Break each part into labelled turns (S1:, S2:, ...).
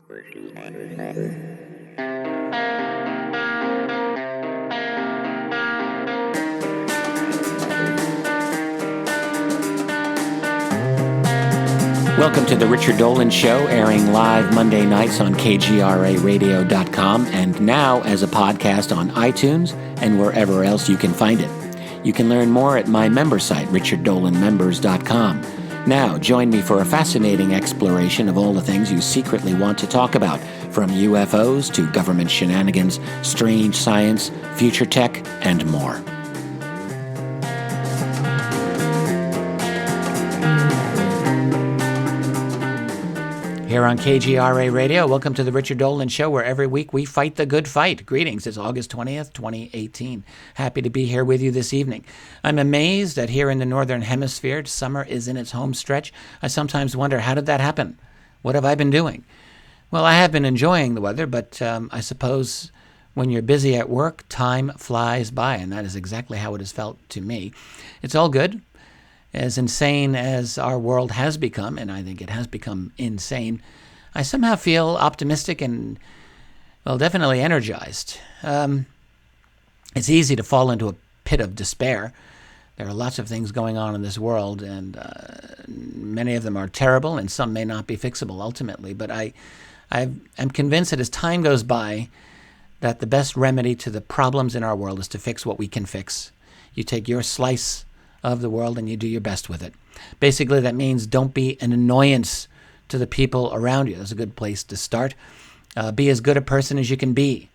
S1: Welcome to the Richard Dolan Show, airing live Monday nights on kgraradio.com and now as a podcast on iTunes and wherever else you can find it. You can learn more at my member site, richarddolanmembers.com. Now, join me for a fascinating exploration of all the things you secretly want to talk about, from UFOs to government shenanigans, strange science, future tech, and more. Here on KGRA Radio, welcome to the Richard Dolan Show, where every week we fight the good fight. Greetings, it's August 20th, 2018. Happy to be here with you this evening. I'm amazed that here in the Northern Hemisphere, summer is in its home stretch. I sometimes wonder, how did that happen? What have I been doing? Well, I have been enjoying the weather, but I suppose when you're busy at work, time flies by, and that is exactly how it has felt to me. It's all good. As insane as our world has become, and I think it has become insane, I somehow feel optimistic and, well, definitely energized. It's easy to fall into a pit of despair. There are lots of things going on in this world, and many of them are terrible, and some may not be fixable ultimately. But I'm convinced that as time goes by, that the best remedy to the problems in our world is to fix what we can fix. You take your slice of the world and you do your best with it. Basically, that means don't be an annoyance to the people around you. That's a good place to start. Be as good a person as you can be.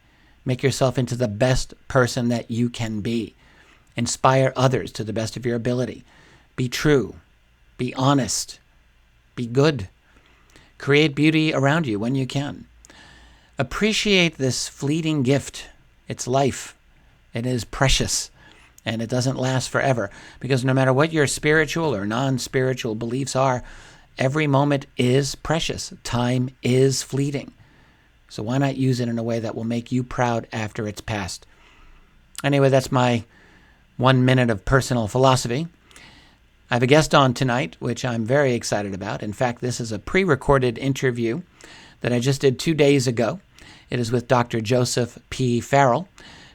S1: Make yourself into the best person that you can be. Inspire others to the best of your ability. Be true. Be honest. Be good. Create beauty around you when you can. Appreciate this fleeting gift. It's life. It is precious. And it doesn't last forever, because no matter what your spiritual or non-spiritual beliefs are, every moment is precious. Time is fleeting. So why not use it in a way that will make you proud after it's passed? Anyway, that's my 1 minute of personal philosophy. I have a guest on tonight, which I'm very excited about. In fact, this is a pre-recorded interview that I just did 2 days ago. It is with Dr. Joseph P. Farrell.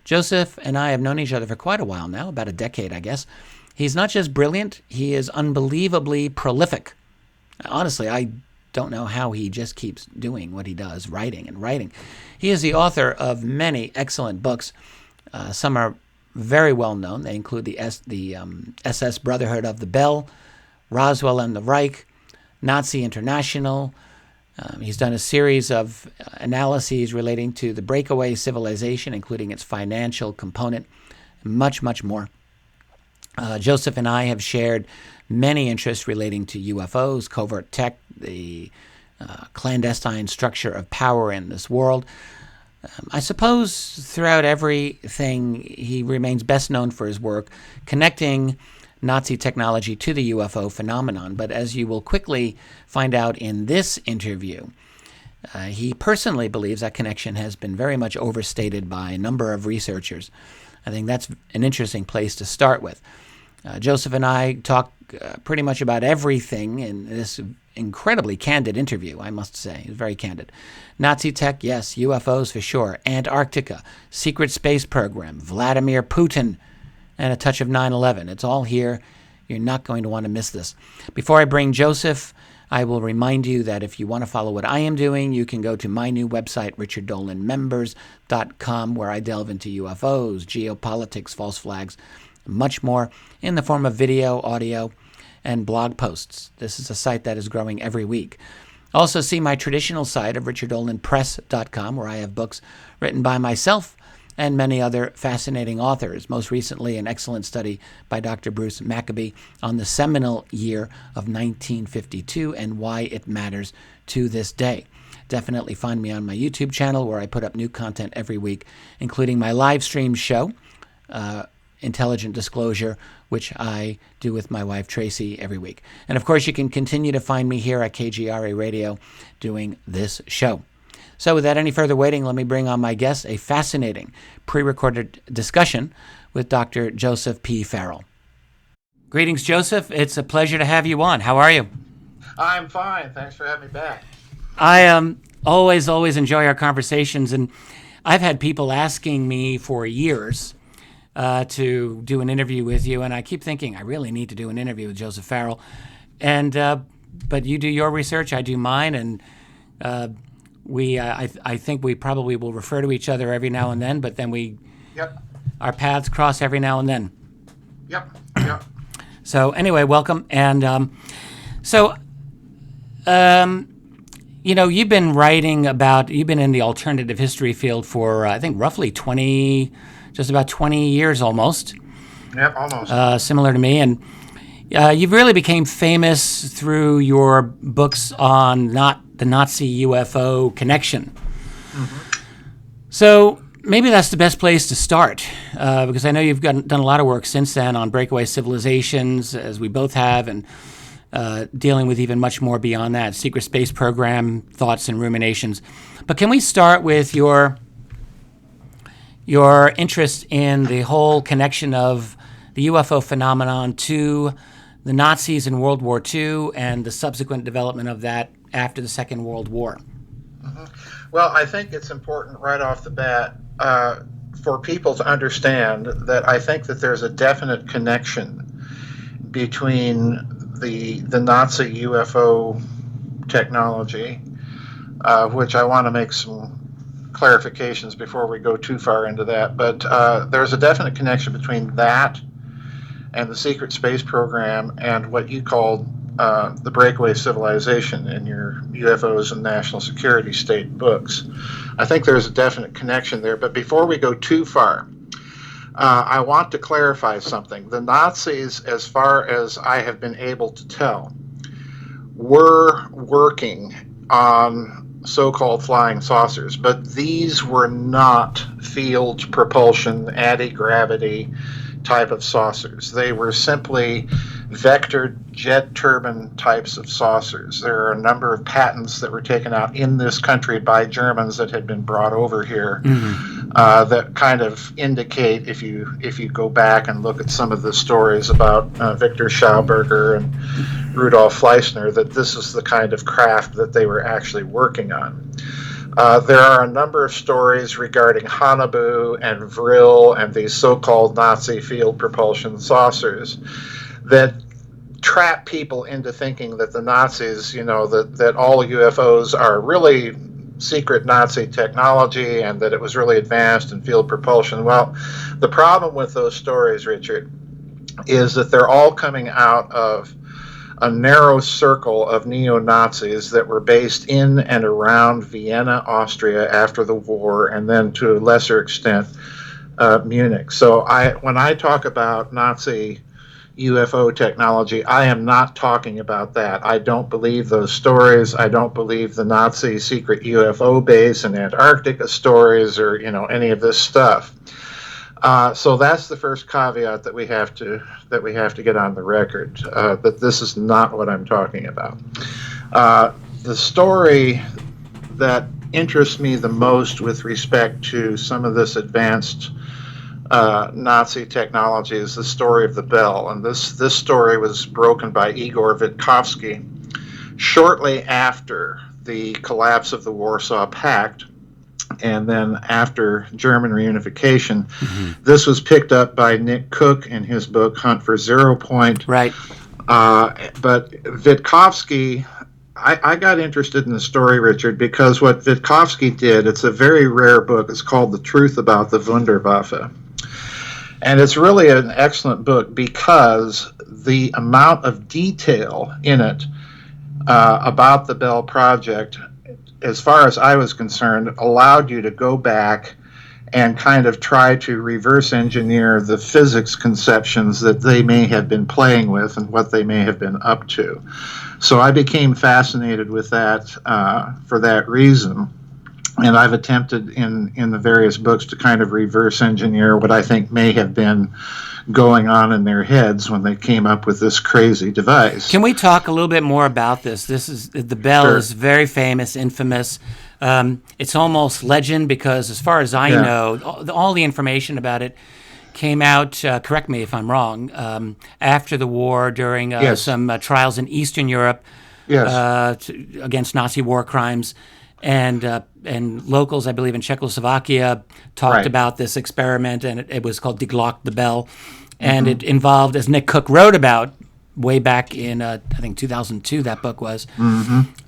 S1: Joseph and I have known each other for quite a while now, about a decade, I guess. He's not just brilliant, he is unbelievably prolific. Honestly, I don't know how he just keeps doing what he does, writing and writing. He is the author of many excellent books. Some are very well known. They include the SS Brotherhood of the Bell, Roswell and the Reich, Nazi International. He's done a series of analyses relating to the breakaway civilization, including its financial component, much, much more. Joseph and I have shared many interests relating to UFOs, covert tech, the clandestine structure of power in this world. I suppose throughout everything, he remains best known for his work connecting Nazi technology to the UFO phenomenon. But as you will quickly find out in this interview, he personally believes that connection has been very much overstated by a number of researchers. I think that's an interesting place to start with. Joseph and I talk pretty much about everything in this incredibly candid interview, I must say. It's very candid. Nazi tech, yes. UFOs for sure. Antarctica, secret space program, Vladimir Putin, and a touch of 9/11. It's all here. You're not going to want to miss this. Before I bring Joseph, I will remind you that if you want to follow what I am doing, you can go to my new website, richarddolanmembers.com, where I delve into UFOs, geopolitics, false flags, much more in the form of video, audio, and blog posts. This is a site that is growing every week. Also see my traditional site of richarddolanpress.com, where I have books written by myself and many other fascinating authors, most recently an excellent study by Dr. Bruce Maccabee on the seminal year of 1952 and why it matters to this day. Definitely find me on my YouTube channel, where I put up new content every week, including my live stream show, Intelligent Disclosure, which I do with my wife Tracy every week. And of course, you can continue to find me here at KGRA Radio doing this show. So without any further waiting, let me bring on my guest, a fascinating pre-recorded discussion with Dr. Joseph P. Farrell. Greetings, Joseph. It's a pleasure to have you on. How are you?
S2: I'm fine. Thanks for having me back.
S1: I always enjoy our conversations. And I've had people asking me for years to do an interview with you, and I keep thinking I really need to do an interview with Joseph Farrell. And but you do your research, I do mine, and I think we probably will refer to each other every now and then. But then our paths cross every now and then.
S2: Yep.
S1: So anyway, welcome. And you've been you've been in the alternative history field for I think roughly just about 20 years almost.
S2: Yep, almost.
S1: Similar to me. And you've really became famous through your books on the Nazi UFO connection. Mm-hmm. So maybe that's the best place to start, because I know you've done a lot of work since then on breakaway civilizations, as we both have, and dealing with even much more beyond that, secret space program, thoughts and ruminations. But can we start with your interest in the whole connection of the UFO phenomenon to the Nazis in World War II and the subsequent development of that after the Second World War?
S2: Mm-hmm. Well, I think it's important right off the bat for people to understand that I think that there's a definite connection between the Nazi UFO technology, which I want to make some clarifications before we go too far into that. But there's a definite connection between that and the secret space program and what you called the breakaway civilization in your UFOs and national security state books. I think there's a definite connection there. But before we go too far, I want to clarify something. The Nazis, as far as I have been able to tell, were working on so-called flying saucers, but these were not field propulsion, anti-gravity type of saucers. They were simply vectored jet turbine types of saucers. There are a number of patents that were taken out in this country by Germans that had been brought over here, that kind of indicate, if you go back and look at some of the stories about Victor Schauberger and Rudolf Fleissner, that this is the kind of craft that they were actually working on. There are a number of stories regarding Haunebu and Vril and these so-called Nazi field propulsion saucers that trap people into thinking that the Nazis, that all UFOs are really secret Nazi technology and that it was really advanced in field propulsion. Well, the problem with those stories, Richard, is that they're all coming out of a narrow circle of neo-Nazis that were based in and around Vienna, Austria after the war, and then to a lesser extent, Munich. So when I talk about Nazi UFO technology, I am not talking about that. I don't believe those stories. I don't believe the Nazi secret UFO base in Antarctica stories or any of this stuff. So that's the first caveat that we have to get on the record, that this is not what I'm talking about. The story that interests me the most with respect to some of this advanced Nazi technology is the story of the bell, and this story was broken by Igor Vitkovsky shortly after the collapse of the Warsaw Pact. And then after German reunification, this was picked up by Nick Cook in his book Hunt for Zero Point.
S1: Right.
S2: But Vitkovsky, I got interested in the story, Richard, because what Vitkovsky did, it's a very rare book. It's called The Truth About the Wunderwaffe. And it's really an excellent book because the amount of detail in it about the Bell Project, as far as I was concerned, allowed you to go back and kind of try to reverse engineer the physics conceptions that they may have been playing with and what they may have been up to. So I became fascinated with that for that reason. And I've attempted in the various books to kind of reverse engineer what I think may have been going on in their heads when they came up with this crazy device.
S1: Can we talk a little bit more about this? The bell
S2: Sure.
S1: is very famous, infamous. It's almost legend because, as far as I know, all the information about it came out, correct me if I'm wrong, after the war during some trials in Eastern Europe against Nazi war crimes. and locals, I believe, in Czechoslovakia talked
S2: Right.
S1: about this experiment, and it was called Die Glock, the bell, and it involved, as Nick Cook wrote about way back in I think 2002, that book was.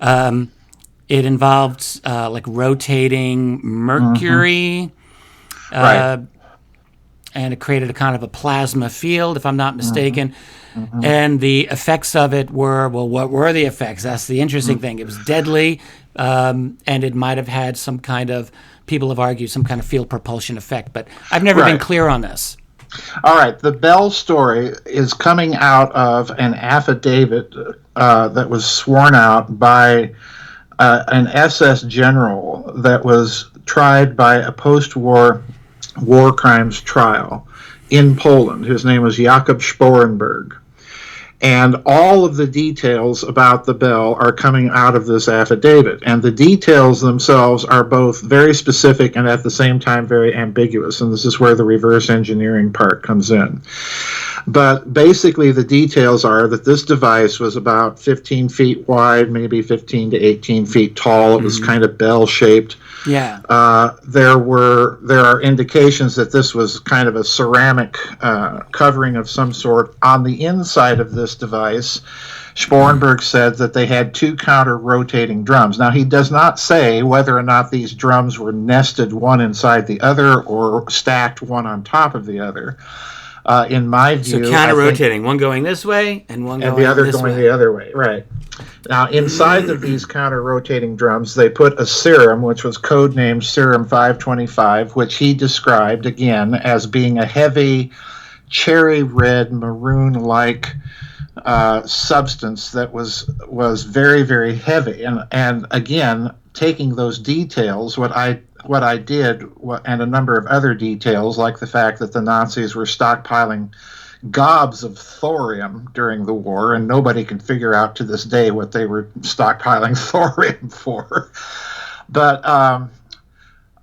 S1: It involved like rotating mercury,
S2: Right.
S1: and it created a kind of a plasma field, if I'm not mistaken. And the effects of it were, well, what were the effects? That's the interesting thing. It was deadly, and it might have had some kind of, people have argued, some kind of field propulsion effect. But I've never been
S2: Right.
S1: clear on this.
S2: All right. The Bell story is coming out of an affidavit that was sworn out by an SS general that was tried by a post-war war crimes trial in Poland. His name was Jakob Sporenberg. And all of the details about the bell are coming out of this affidavit. And the details themselves are both very specific and at the same time very ambiguous. And this is where the reverse engineering part comes in. But basically, the details are that this device was about 15 feet wide, maybe 15 to 18 feet tall. It was kind of bell-shaped.
S1: Yeah.
S2: There are indications that this was kind of a ceramic covering of some sort on the inside of this device. Sporenberg said that they had two counter-rotating drums. Now, he does not say whether or not these drums were nested one inside the other or stacked one on top of the other. In my view,
S1: So counter-rotating, one going this way and one going
S2: the other
S1: this
S2: going
S1: way.
S2: the other way, right. Now, inside of these counter-rotating drums, they put a serum, which was codenamed Serum 525, which he described, again, as being a heavy, cherry red, maroon-like substance that was very, very heavy. And again, taking those details, what I did, and a number of other details, like the fact that the Nazis were stockpiling gobs of thorium during the war, and nobody can figure out to this day what they were stockpiling thorium for. But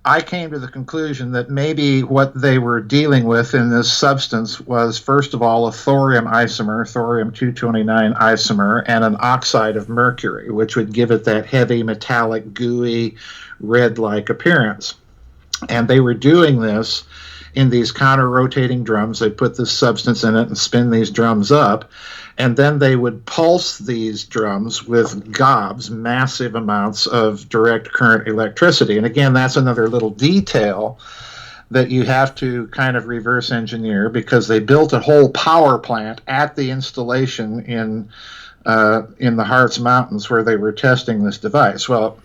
S2: I came to the conclusion that maybe what they were dealing with in this substance was, first of all, a thorium isomer, thorium-229 isomer, and an oxide of mercury, which would give it that heavy, metallic, gooey, red-like appearance. And they were doing this in these counter-rotating drums. They put this substance in it and spin these drums up, and then they would pulse these drums with gobs, massive amounts of direct current electricity. And again, that's another little detail that you have to kind of reverse engineer, because they built a whole power plant at the installation in the Harz Mountains where they were testing this device. Well,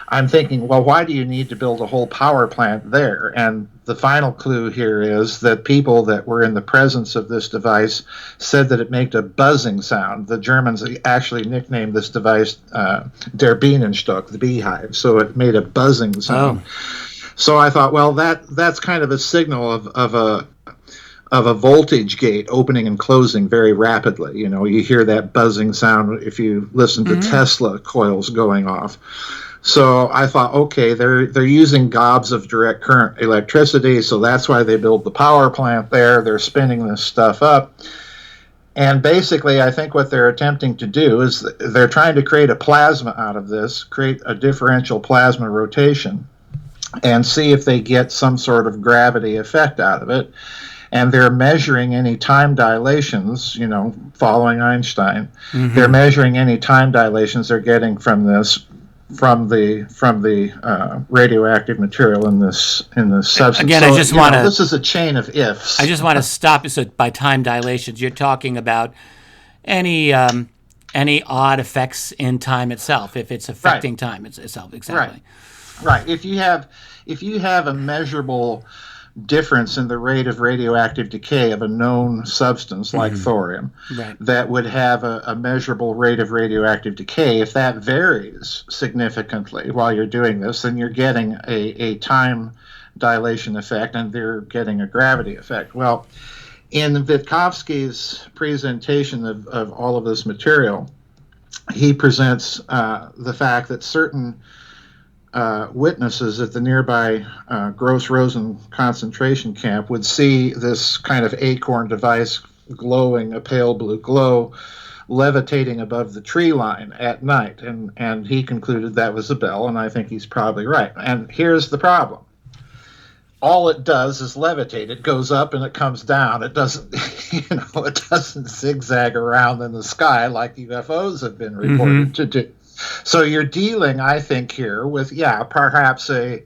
S2: I'm thinking, well, why do you need to build a whole power plant there? And the final clue here is that people that were in the presence of this device said that it made a buzzing sound. The Germans actually nicknamed this device Der Bienenstock, the beehive. So it made a buzzing sound. Oh. So I thought, well, that's kind of a signal of a voltage gate opening and closing very rapidly. You know, you hear that buzzing sound if you listen to Tesla coils going off. So I thought, okay, they're using gobs of direct current electricity, so that's why they build the power plant there. They're spinning this stuff up. And basically, I think what they're attempting to do is they're trying to create a plasma out of this, create a differential plasma rotation, and see if they get some sort of gravity effect out of it. And they're measuring any time dilations, you know, following Einstein. They're measuring any time dilations they're getting from this, from the radioactive material in this substance.
S1: Again,
S2: so,
S1: I just want to.
S2: This is a chain of ifs.
S1: I just want to stop. So by time dilations, you're talking about any odd effects in time itself, if it's affecting time itself. Exactly.
S2: Right. If you have a measurable difference in the rate of radioactive decay of a known substance like thorium, that would have a measurable rate of radioactive decay. If that varies significantly while you're doing this, then you're getting a time dilation effect, and they're getting a gravity effect. Well, in Witkowski's presentation of all of this material, he presents the fact that certain witnesses at the nearby Gross-Rosen concentration camp would see this kind of acorn device glowing a pale blue glow levitating above the tree line at night. And he concluded that was a bell, and I think he's probably right. And here's the problem. All it does is levitate. It goes up and it comes down. It doesn't, it doesn't zigzag around in the sky like UFOs have been reported to do. So you're dealing, I think, here with, perhaps a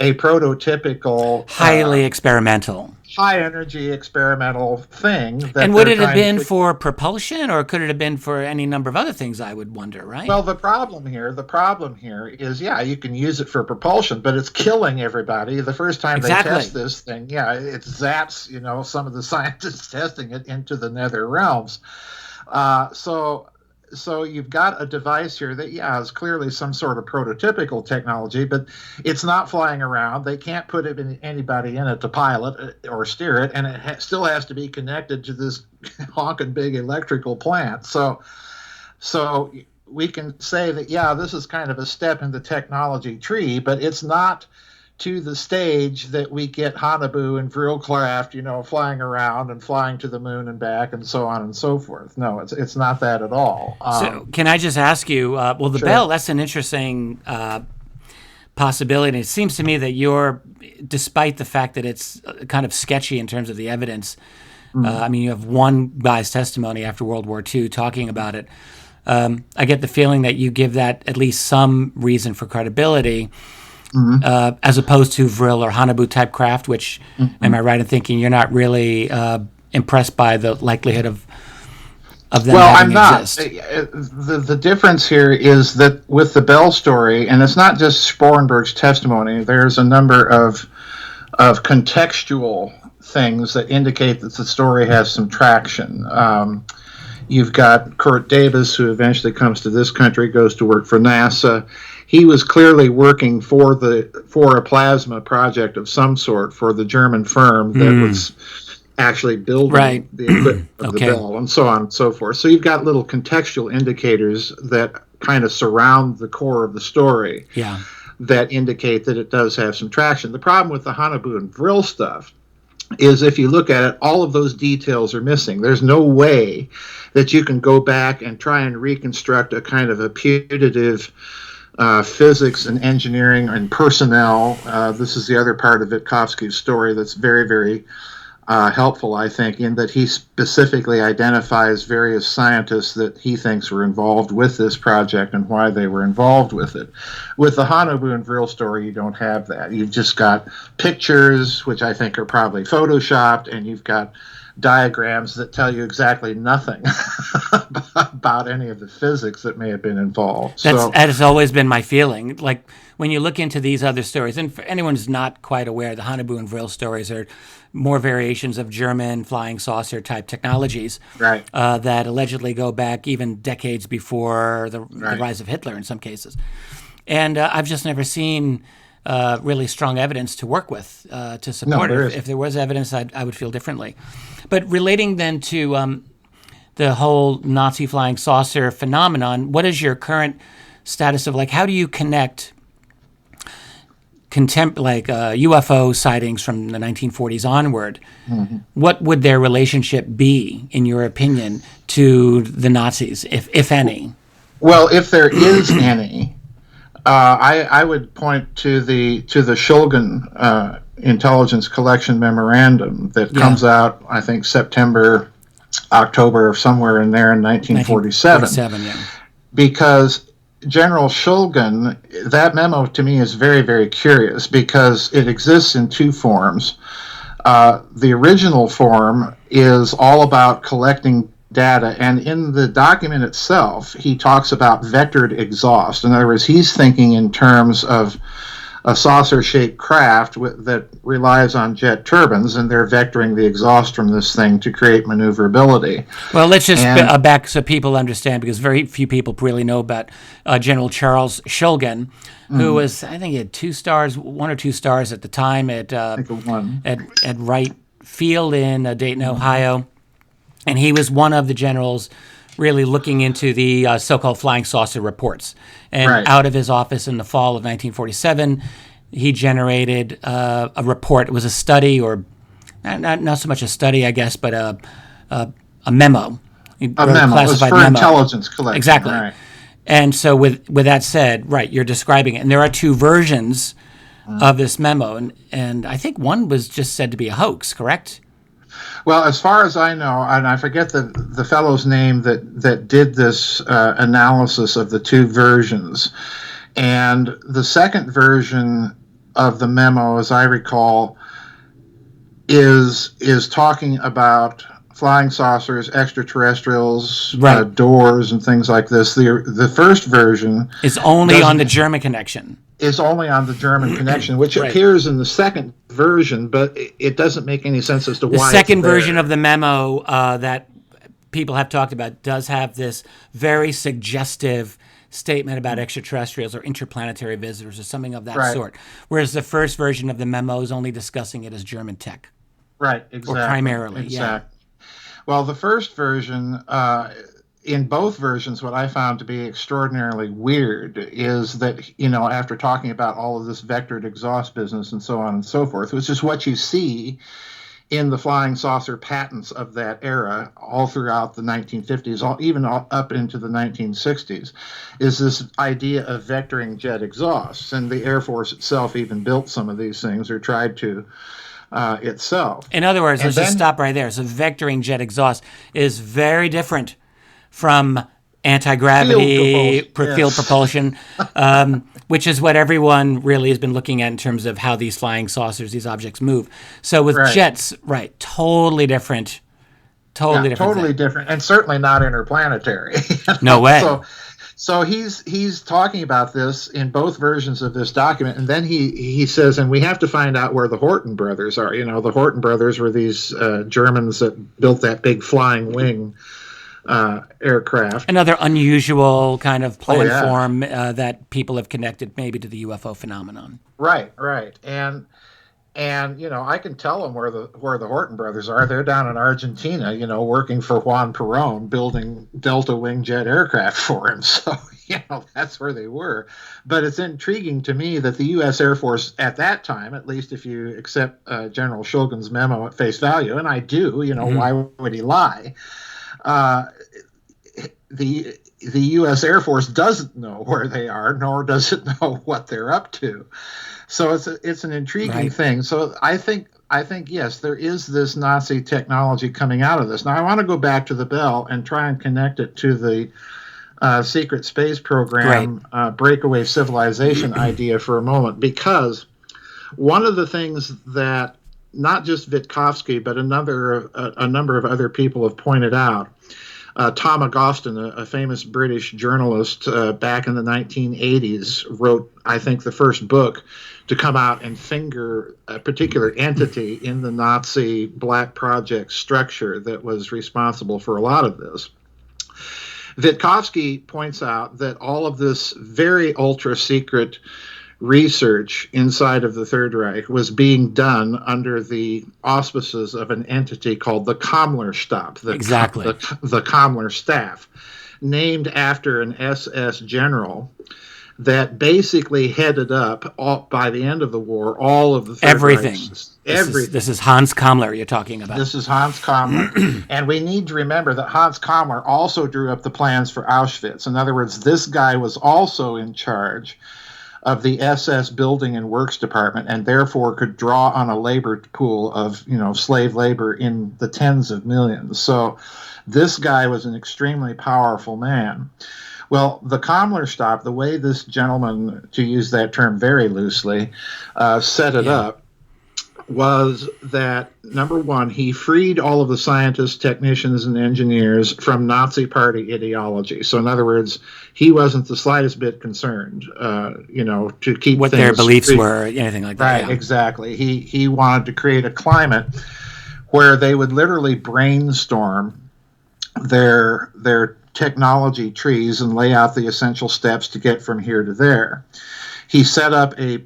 S2: prototypical,
S1: highly experimental,
S2: high energy experimental thing.
S1: And would it have been for propulsion, or could it have been for any number of other things, I would wonder, right?
S2: Well, the problem here is, you can use it for propulsion, but it's killing everybody. The first time they test this thing, it zaps, some of the scientists testing it into the nether realms. So you've got a device here that, is clearly some sort of prototypical technology, but it's not flying around. They can't put anybody in it to pilot it or steer it, and it still has to be connected to this honking big electrical plant. So we can say that, this is kind of a step in the technology tree, but it's not to the stage that we get Haunebu and Vril-craft, flying around and flying to the moon and back and so on and so forth. No, it's not that at all.
S1: So can I just ask you, the
S2: sure.
S1: bell, that's an interesting possibility. It seems to me that despite the fact that it's kind of sketchy in terms of the evidence, you have one guy's testimony after World War II talking about it. I get the feeling that you give that at least some reason for credibility. As opposed to Vril or Haunebu type craft, which, am I right in thinking you're not really impressed by the likelihood of them having exist?
S2: The difference here is that with the Bell story, and it's not just Sporenberg's testimony, there's a number of contextual things that indicate that the story has some traction. You've got Kurt Davis, who eventually comes to this country, goes to work for NASA. He was clearly working for a plasma project of some sort for the German firm that was actually building the equipment of the Bell, and so on and so forth. So you've got little contextual indicators that kind of surround the core of the story that indicate that it does have some traction. The problem with the Haunebu and Vril stuff is, if you look at it, all of those details are missing. There's no way that you can go back and try and reconstruct a kind of a putative physics and engineering and personnel. This is the other part of Witkowski's story that's very, very helpful, I think, in that he specifically identifies various scientists that he thinks were involved with this project and why they were involved with it. With the Haunebu and Vril story, you don't have that. You've just got pictures, which I think are probably photoshopped, and you've got diagrams that tell you exactly nothing about any of the physics that may have been involved.
S1: That has always been my feeling. Like, when you look into these other stories, and for anyone who's not quite aware, the Haunebu and Vril stories are more variations of German flying saucer type technologies that allegedly go back even decades before the rise of Hitler in some cases. And I've just never seen really strong evidence to work with to support it. If there was evidence, I would feel differently. But relating then to the whole Nazi flying saucer phenomenon, what is your current status of, how do you connect UFO sightings from the 1940s onward? What would their relationship be, in your opinion, to the Nazis, if any?
S2: Well, if there is any, I would point to the Shulgin intelligence collection memorandum that comes out, I think, September, October, or somewhere in there in 1947. Because General Shulgin, that memo to me is very, very curious, because it exists in two forms. The original form is all about collecting data, and in the document itself, he talks about vectored exhaust. In other words, he's thinking in terms of a saucer-shaped craft that relies on jet turbines, and they're vectoring the exhaust from this thing to create maneuverability.
S1: Well, let's just back so people understand, because very few people really know about General Charles Shulgin, who was, I think he had 2 stars, 1 or 2 stars at the time at Wright Field in Dayton, Ohio. And he was one of the generals really looking into the so-called flying saucer reports. And out of his office in the fall of 1947, he generated a report. It was a study, or not so much a study, I guess, but a memo
S2: A memo. It was for intelligence collection.
S1: Exactly.
S2: Right.
S1: And so with that said, right, you're describing it. And there are two versions of this memo. And I think one was just said to be a hoax, correct?
S2: Well, as far as I know, and I forget the fellow's name that did this analysis of the two versions. And the second version of the memo, as I recall, is talking about flying saucers, extraterrestrials,
S1: right.
S2: Doors, and things like this. The first version
S1: is only on the German connection.
S2: Is only on the German connection, which
S1: right.
S2: appears in the second version, but it doesn't make any sense as to why.
S1: The second version of the memo that people have talked about does have this very suggestive statement about extraterrestrials or interplanetary visitors or something of that
S2: right.
S1: sort, whereas the first version of the memo is only discussing it as German tech.
S2: Right, exactly.
S1: Or primarily,
S2: exactly. Yeah. Well, the first version, in both versions, what I found to be extraordinarily weird is that, after talking about all of this vectored exhaust business and so on and so forth, which is what you see in the flying saucer patents of that era all throughout the 1950s, even up into the 1960s, is this idea of vectoring jet exhausts. And the Air Force itself even built some of these things or tried to itself.
S1: In other words, let's just stop right there. So vectoring jet exhaust is very different from anti-gravity, field propulsion, which is what everyone really has been looking at in terms of how these flying saucers, these objects move. So with jets, right, totally different.
S2: Totally different, and certainly not interplanetary.
S1: No way.
S2: So he's talking about this in both versions of this document, and then he says, and we have to find out where the Horten brothers are. The Horten brothers were these Germans that built that big flying wing aircraft.
S1: Another unusual kind of platform that people have connected maybe to the UFO phenomenon.
S2: Right. And I can tell them where the Horten brothers are. They're down in Argentina, working for Juan Perón, building Delta wing jet aircraft for him. So, that's where they were. But it's intriguing to me that the U.S. Air Force at that time, at least if you accept General Shulgin's memo at face value, and I do, why would he lie? The U.S. Air Force doesn't know where they are, nor does it know what they're up to. So it's an intriguing thing. So I think yes, there is this Nazi technology coming out of this. Now I want to go back to the Bell and try and connect it to the secret space program breakaway civilization idea for a moment, because one of the things that not just Witkowski, but a number of other people have pointed out. Tom Agostin, a famous British journalist back in the 1980s, wrote, I think, the first book to come out and finger a particular entity in the Nazi Black Project structure that was responsible for a lot of this. Witkowski points out that all of this very ultra-secret research inside of the Third Reich was being done under the auspices of an entity called the Kammlerstab, the Kammler staff, named after an SS general that basically headed up, by the end of the war, all of the Third Reich's. Everything.
S1: This is Hans Kammler you're talking about.
S2: This is Hans Kammler. And we need to remember that Hans Kammler also drew up the plans for Auschwitz. In other words, this guy was also in charge of the SS building and works department, and therefore could draw on a labor pool of, slave labor in the tens of millions. So this guy was an extremely powerful man. Well, the Kammlerstab, the way this gentleman, to use that term very loosely, set it up, was that, number one, he freed all of the scientists, technicians, and engineers from Nazi Party ideology. So, in other words, he wasn't the slightest bit concerned, to keep
S1: what their beliefs were, anything like that.
S2: Right, exactly. He wanted to create a climate where they would literally brainstorm their technology trees and lay out the essential steps to get from here to there. He set up a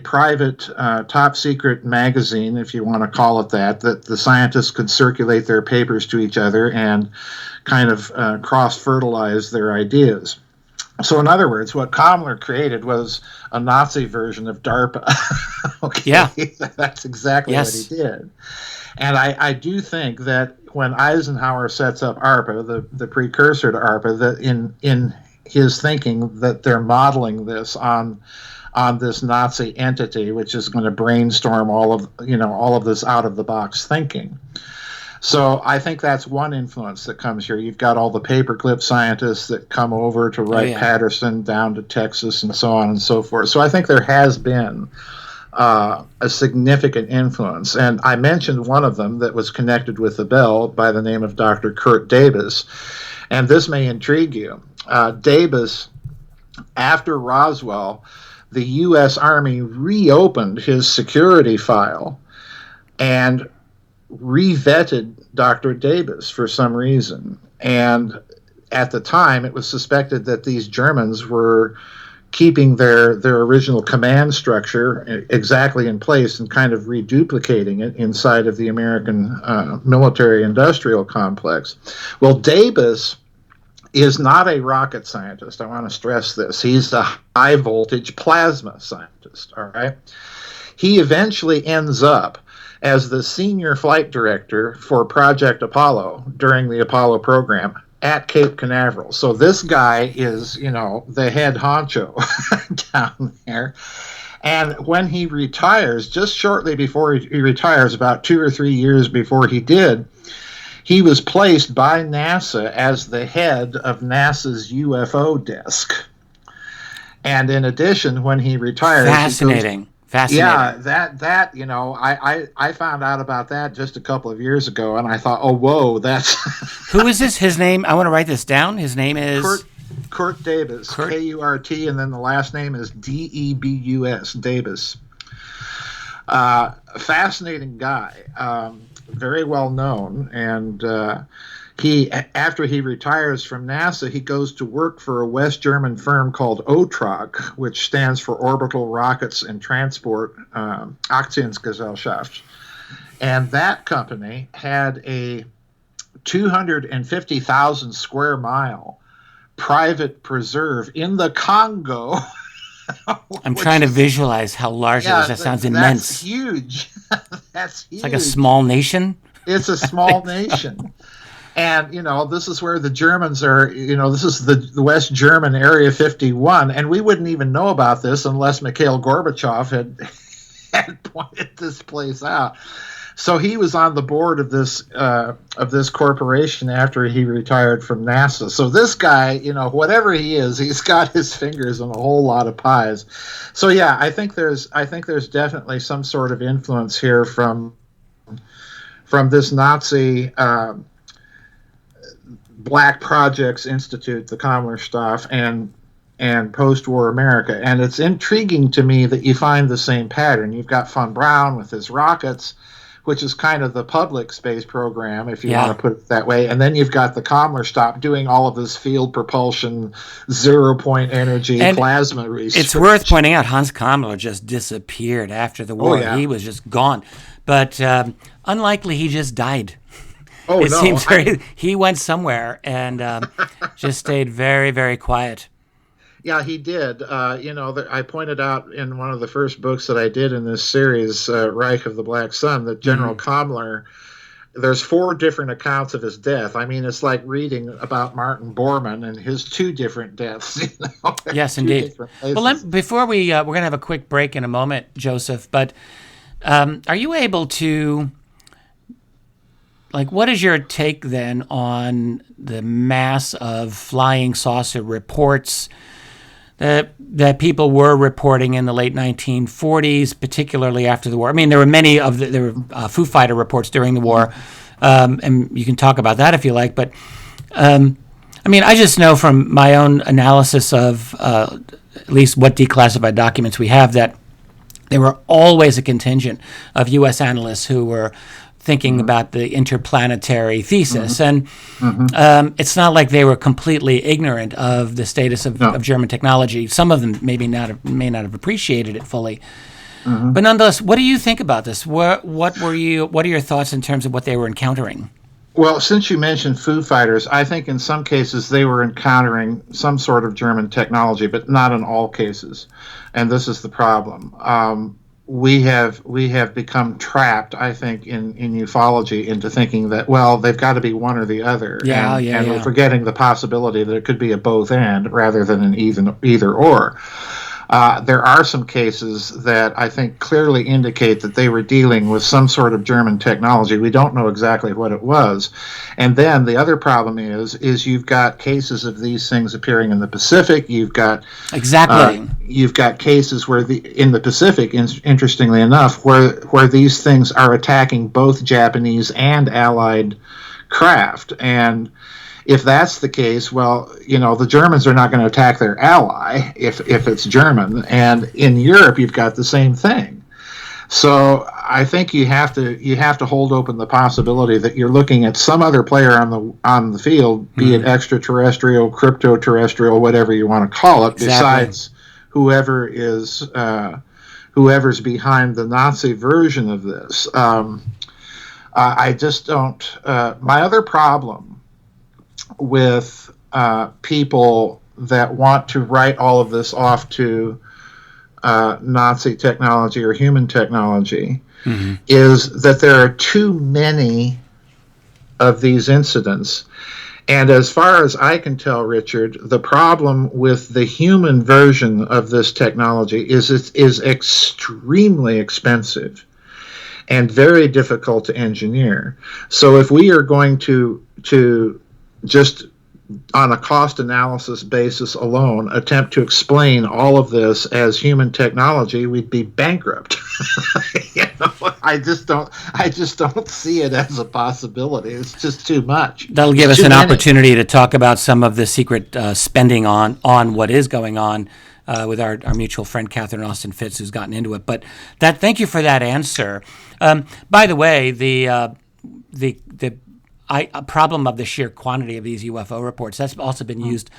S2: private top secret magazine, if you want to call it that the scientists could circulate their papers to each other and kind of cross-fertilize their ideas. So, in other words, what Kammler created was a Nazi version of DARPA. Okay,
S1: Yeah.
S2: that's exactly what he did. And I do think that when Eisenhower sets up ARPA, the precursor to ARPA, that in his thinking that they're modeling this on this Nazi entity, which is going to brainstorm all of this out of the box thinking. So I think that's one influence that comes here. You've got all the paperclip scientists that come over to Wright-Patterson down to Texas and so on and so forth. So I think there has been a significant influence. And I mentioned one of them that was connected with the Bell by the name of Dr. Kurt Davis. And this may intrigue you. Davis, after Roswell, the U.S. Army reopened his security file and re-vetted Dr. Davis for some reason. And at the time, it was suspected that these Germans were keeping their original command structure exactly in place and kind of reduplicating it inside of the American military-industrial complex. Well, Davis is not a rocket scientist. I want to stress this. He's a high-voltage plasma scientist, all right? He eventually ends up as the senior flight director for Project Apollo during the Apollo program at Cape Canaveral. So this guy is, the head honcho down there. And when he retires, just shortly before he retires, about 2 or 3 years before he did, he was placed by NASA as the head of NASA's UFO desk. And in addition, when he retires...
S1: Fascinating.
S2: Yeah, that I found out about that just a couple of years ago, and I thought, oh, whoa, that's...
S1: Who is this? His name, I want to write this down. His name is...
S2: Kurt Davis, K-U-R-T, and then the last name is D-E-B-U-S, Davis. Fascinating guy, very well known, and after he retires from NASA, he goes to work for a West German firm called OTROG, which stands for Orbital Rockets and Transport Aktiengesellschaft. And that company had a 250,000 square mile private preserve in the Congo.
S1: I'm trying to visualize how large it is. That sounds immense.
S2: That's huge. That's huge.
S1: It's like a small nation.
S2: It's a small nation. And, this is where the Germans are, this is the West German Area 51, and we wouldn't even know about this unless Mikhail Gorbachev had pointed this place out. So he was on the board of this corporation after he retired from NASA. So this guy, whatever he is, he's got his fingers in a whole lot of pies. So yeah, I think there's definitely some sort of influence here from this Nazi Black Projects Institute, the Kammler stuff, and post-war America. And it's intriguing to me that you find the same pattern. You've got von Braun with his rockets, which is kind of the public space program, if you want to put it that way. And then you've got the Kammler stuff doing all of this field propulsion, zero-point energy, and plasma research.
S1: It's worth pointing out Hans Kammler just disappeared after the war. He was just gone. But unlikely he just died.
S2: Oh,
S1: it seems he went somewhere and just stayed very, very quiet.
S2: Yeah, he did. I pointed out in one of the first books that I did in this series, Reich of the Black Sun, that General Kammler, there's 4 different accounts of his death. I mean, it's like reading about Martin Bormann and his 2 different deaths.
S1: Yes, indeed. Well, before we're going to have a quick break in a moment, Joseph, but are you able to... what is your take then on the mass of flying saucer reports that people were reporting in the late 1940s, particularly after the war? I mean, there were many there were Foo Fighter reports during the war, and you can talk about that if you like. But I just know from my own analysis of at least what declassified documents we have that there were always a contingent of U.S. analysts who were thinking about the interplanetary thesis. And it's not like they were completely ignorant of the status of German technology. Some of them may not have appreciated it fully. But nonetheless, what do you think about this? What are your thoughts in terms of what they were encountering?
S2: Well, since you mentioned Foo Fighters, I think in some cases they were encountering some sort of German technology, but not in all cases. And this is the problem. We have become trapped, I think, in ufology into thinking that, well, they've got to be one or the other. And we're forgetting the possibility that it could be a both and rather than an either or. There are some cases that I think clearly indicate that they were dealing with some sort of German technology. We don't know exactly what it was. And then the other problem is you've got cases of these things appearing in the Pacific. You've got you've got cases where in the Pacific, interestingly enough, where these things are attacking both Japanese and Allied craft. And if that's the case, well, the Germans are not going to attack their ally if it's German, and in Europe you've got the same thing. So I think you have to hold open the possibility that you're looking at some other player on the field, be it extraterrestrial, crypto-terrestrial, whatever you want to call it, besides whoever's behind the Nazi version of this. I just don't. My other problem with people that want to write all of this off to Nazi technology or human technology is that there are too many of these incidents. And as far as I can tell, Richard, the problem with the human version of this technology is it is extremely expensive and very difficult to engineer. So if we are going to just on a cost analysis basis alone attempt to explain all of this as human technology, we'd be bankrupt. I just don't see it as a possibility. It's just too much.
S1: That'll give us an opportunity to talk about some of the secret spending on what is going on with our mutual friend Catherine Austin Fitz, who's gotten into it. But thank you for that answer. By the way, the a problem of the sheer quantity of these UFO reports, that's also been used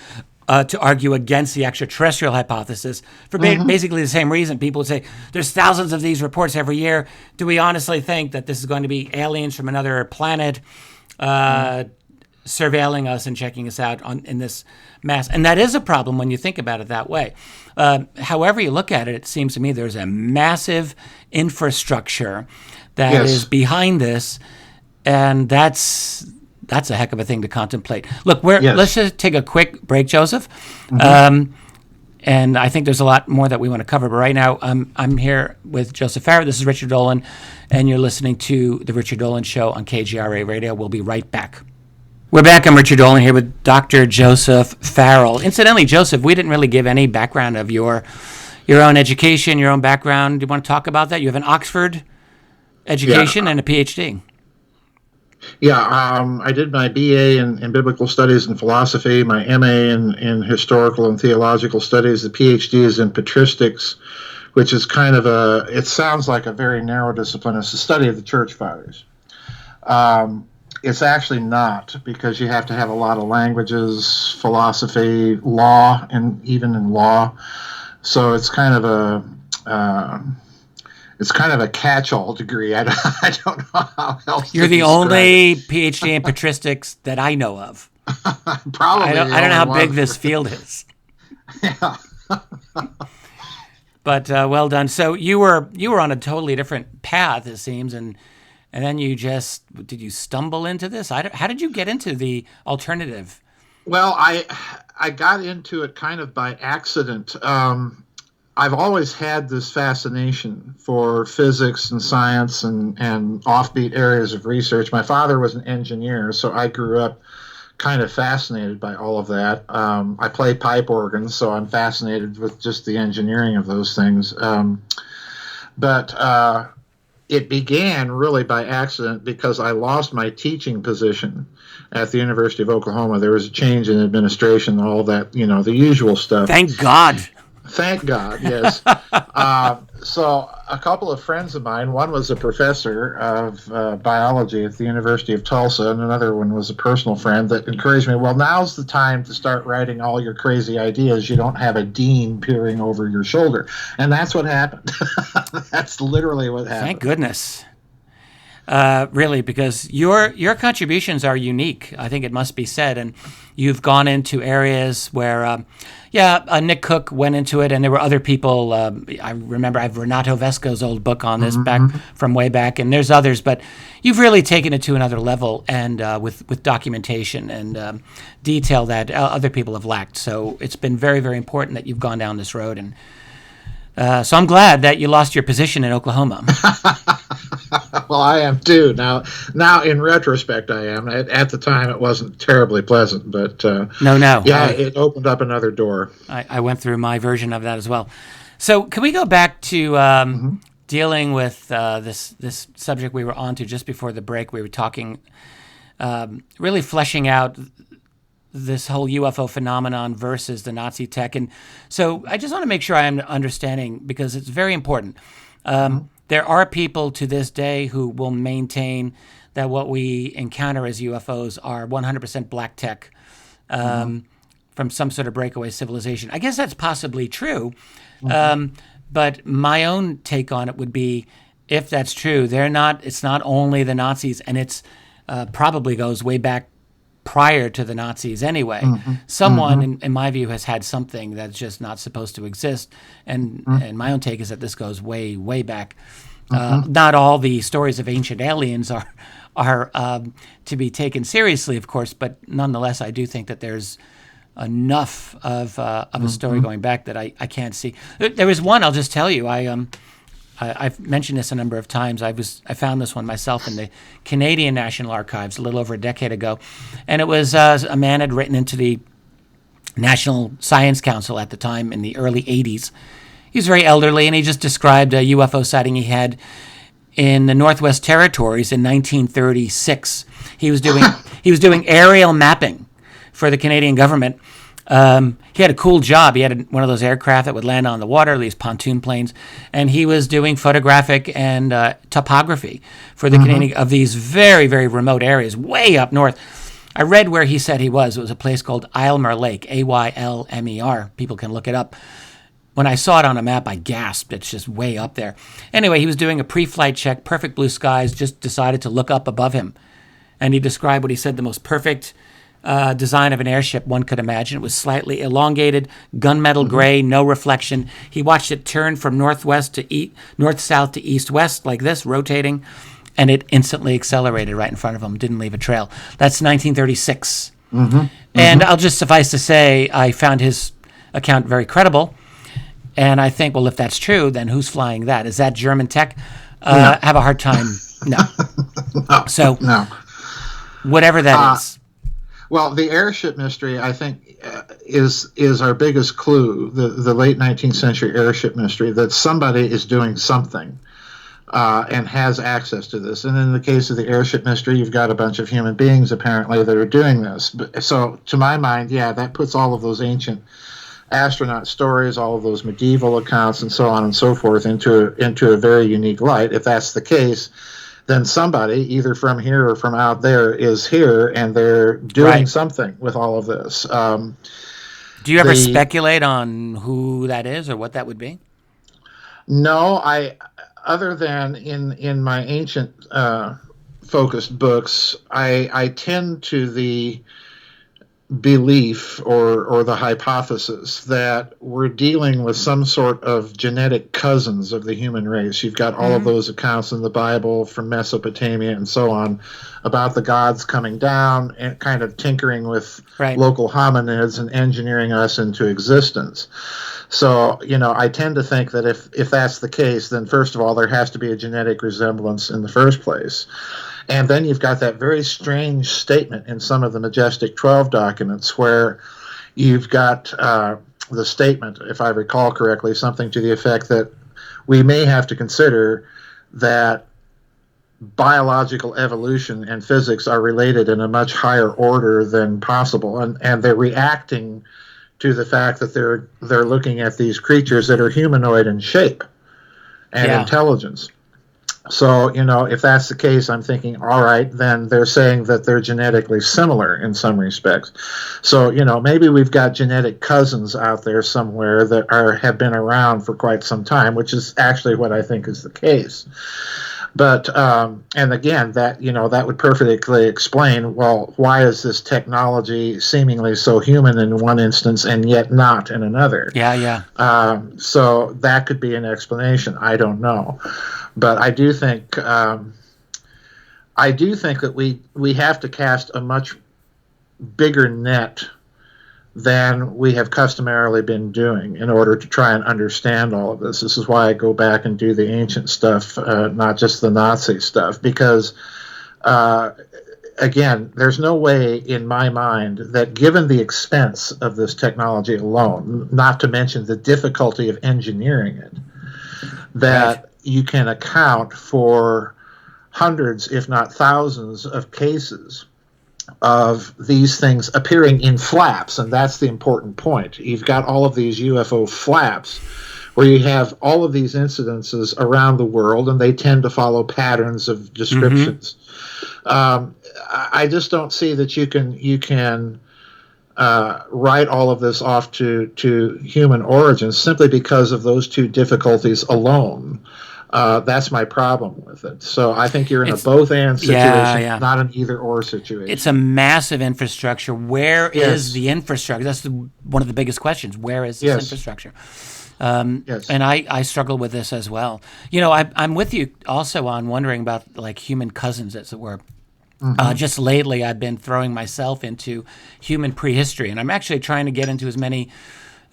S1: to argue against the extraterrestrial hypothesis for basically the same reason. People would say, there's thousands of these reports every year. Do we honestly think that this is going to be aliens from another planet surveilling us and checking us out in this mass? And that is a problem when you think about it that way. However you look at it, it seems to me there's a massive infrastructure that is behind this. And that's a heck of a thing to contemplate. Look, let's just take a quick break, Joseph. And I think there's a lot more that we want to cover. But right now, I'm here with Joseph Farrell. This is Richard Dolan, and you're listening to The Richard Dolan Show on KGRA Radio. We'll be right back. We're back. I'm Richard Dolan here with Dr. Joseph Farrell. Incidentally, Joseph, we didn't really give any background of your own education, your own background. Do you want to talk about that? You have an Oxford education and a PhD.
S2: Yeah, I did my BA in Biblical Studies and Philosophy, my MA in Historical and Theological Studies. The PhD is in Patristics, which is kind of it sounds like a very narrow discipline. It's the study of the Church Fathers. It's actually not, because you have to have a lot of languages, philosophy, law, and even in law. So it's kind of a catch-all degree. I don't know how else.
S1: You're the only PhD in patristics that I know of.
S2: Probably.
S1: I don't know how big this field is.
S2: Yeah.
S1: But well done. So you were on a totally different path, it seems, and then did you stumble into this? How did you get into the alternative?
S2: Well, I got into it kind of by accident. I've always had this fascination for physics and science and offbeat areas of research. My father was an engineer, so I grew up kind of fascinated by all of that. I play pipe organ, so I'm fascinated with just the engineering of those things. But it began really by accident because I lost my teaching position at the University of Oklahoma. There was a change in administration, all that, the usual stuff.
S1: Thank God.
S2: Thank God, yes. So a couple of friends of mine, one was a professor of biology at the University of Tulsa, and another one was a personal friend that encouraged me, well, now's the time to start writing all your crazy ideas. You don't have a dean peering over your shoulder. And that's what happened. That's literally what happened.
S1: Thank goodness. really, because your contributions are unique. I think it must be said, and you've gone into areas where, Nick Cook went into it, and there were other people. I remember I have Renato Vesco's old book on this back from way back, and there's others, but you've really taken it to another level, and with documentation and detail that other people have lacked. So it's been very, very important that you've gone down this road, and so I'm glad that you lost your position in Oklahoma.
S2: Well, I am too. Now, in retrospect, I am. At the time, it wasn't terribly pleasant, but
S1: no.
S2: It opened up another door.
S1: I went through my version of that as well. So, can we go back to dealing with this subject we were on to just before the break? We were talking, really fleshing out this whole UFO phenomenon versus the Nazi tech, and so I just want to make sure I'm understanding, because it's very important. There are people to this day who will maintain that what we encounter as UFOs are 100% black tech from some sort of breakaway civilization. I guess that's possibly true, but my own take on it would be, if that's true, it's not only the Nazis, and it's probably goes way back prior to the Nazis anyway. Someone, in my view, has had something that's just not supposed to exist. And my own take is that this goes way, way back. Not all the stories of ancient aliens are to be taken seriously, of course, but nonetheless, I do think that there's enough of a story going back that I can't see. There was one, I'll just tell you, I've mentioned this a number of times. I found this one myself in the Canadian National Archives a little over a decade ago, and it was a man had written into the National Science Council at the time in the early 80s. He was very elderly, and he just described a UFO sighting he had in the Northwest Territories in 1936. He was doing aerial mapping for the Canadian government. He had a cool job. He had one of those aircraft that would land on the water, these pontoon planes, and he was doing photographic and topography for the Canadian of these very, very remote areas, way up north. I read where he said he was. It was a place called Aylmer Lake, Aylmer. People can look it up. When I saw it on a map, I gasped. It's just way up there. Anyway, he was doing a pre-flight check, perfect blue skies, just decided to look up above him. And he described what he said, the most perfect design of an airship one could imagine. It was slightly elongated, gunmetal gray, no reflection. He watched it turn from north-south to east-west like this, rotating, and it instantly accelerated right in front of him, didn't leave a trail. That's 1936. And I'll just suffice to say, I found his account very credible. And I think, well, if that's true, then who's flying that? Is that German tech?
S2: No.
S1: Have a hard time. No.
S2: No.
S1: Whatever that is.
S2: Well, the airship mystery, I think, is our biggest clue, the late 19th century airship mystery, that somebody is doing something and has access to this. And in the case of the airship mystery, you've got a bunch of human beings, apparently, that are doing this. So, to my mind, that puts all of those ancient astronaut stories, all of those medieval accounts, and so on and so forth into a very unique light. If that's the case, then somebody, either from here or from out there, is here, and they're doing something with all of this.
S1: Do you ever speculate on who that is or what that would be?
S2: No, other than in my ancient focused books, I tend to the belief or the hypothesis that we're dealing with some sort of genetic cousins of the human race. You've got all of those accounts in the Bible from Mesopotamia and so on about the gods coming down and kind of tinkering with local hominids and engineering us into existence. So, I tend to think that if that's the case, then first of all, there has to be a genetic resemblance in the first place. And then you've got that very strange statement in some of the Majestic 12 documents where you've got the statement, if I recall correctly, something to the effect that we may have to consider that biological evolution and physics are related in a much higher order than possible. And they're reacting to the fact that they're looking at these creatures that are humanoid in shape and intelligence. So, if that's the case, I'm thinking, all right, then they're saying that they're genetically similar in some respects. So, maybe we've got genetic cousins out there somewhere that have been around for quite some time, which is actually what I think is the case. But and again, that that would perfectly explain, well, why is this technology seemingly so human in one instance and yet not in another?
S1: Yeah.
S2: So that could be an explanation. I don't know, but I do think that we have to cast a much bigger net than we have customarily been doing in order to try and understand all of this. This is why I go back and do the ancient stuff, not just the Nazi stuff, because, again, there's no way in my mind that, given the expense of this technology alone, not to mention the difficulty of engineering it, that you can account for hundreds, if not thousands, of cases of these things appearing in flaps, and that's the important point. You've got all of these UFO flaps where you have all of these incidences around the world, and they tend to follow patterns of descriptions. I just don't see that you can write all of this off to human origins simply because of those two difficulties alone. That's my problem with it. So I think you're in a both-and situation, not an either-or situation.
S1: It's a massive infrastructure. Where is the infrastructure? That's one of the biggest questions. Where is this infrastructure? And I struggle with this as well. I'm with you also on wondering about like human cousins, as it were. Just lately, I've been throwing myself into human prehistory, and I'm actually trying to get into as many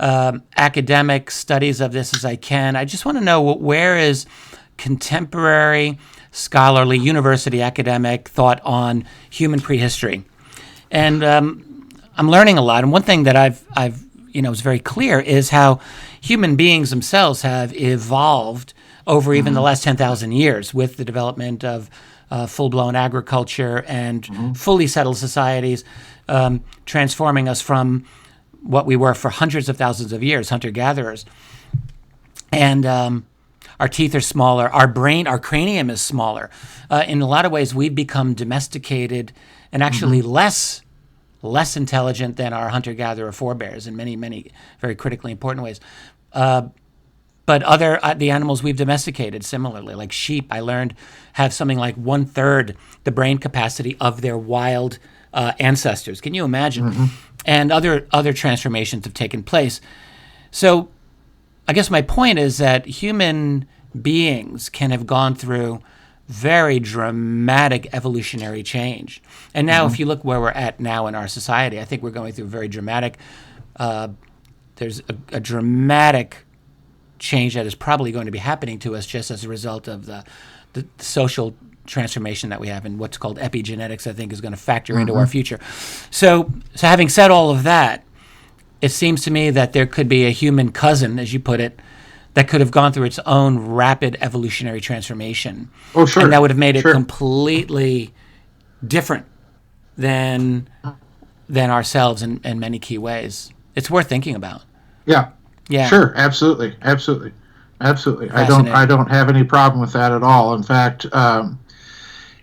S1: academic studies of this as I can. I just want to know, where is contemporary, scholarly, university academic thought on human prehistory? And I'm learning a lot. And one thing that I've is very clear is how human beings themselves have evolved over even the last 10,000 years with the development of full-blown agriculture and fully settled societies, transforming us from what we were for hundreds of thousands of years, hunter-gatherers. And our teeth are smaller. Our cranium is smaller. In a lot of ways, we've become domesticated and actually less intelligent than our hunter-gatherer forebears in many, many very critically important ways. But the animals we've domesticated similarly, like sheep, I learned have something like 1/3 the brain capacity of their wild ancestors. Can you imagine? And other transformations have taken place. So I guess my point is that human beings can have gone through very dramatic evolutionary change. And now if you look where we're at now in our society, I think we're going through very dramatic, there's a dramatic change that is probably going to be happening to us just as a result of the social transformation that we have, and what's called epigenetics, I think, is going to factor into our future. So having said all of that, it seems to me that there could be a human cousin, as you put it, that could have gone through its own rapid evolutionary transformation.
S2: Oh, sure.
S1: And that would have made it completely different than ourselves in many key ways. It's worth thinking about.
S2: Yeah. Sure. Absolutely. I don't have any problem with that at all. In fact,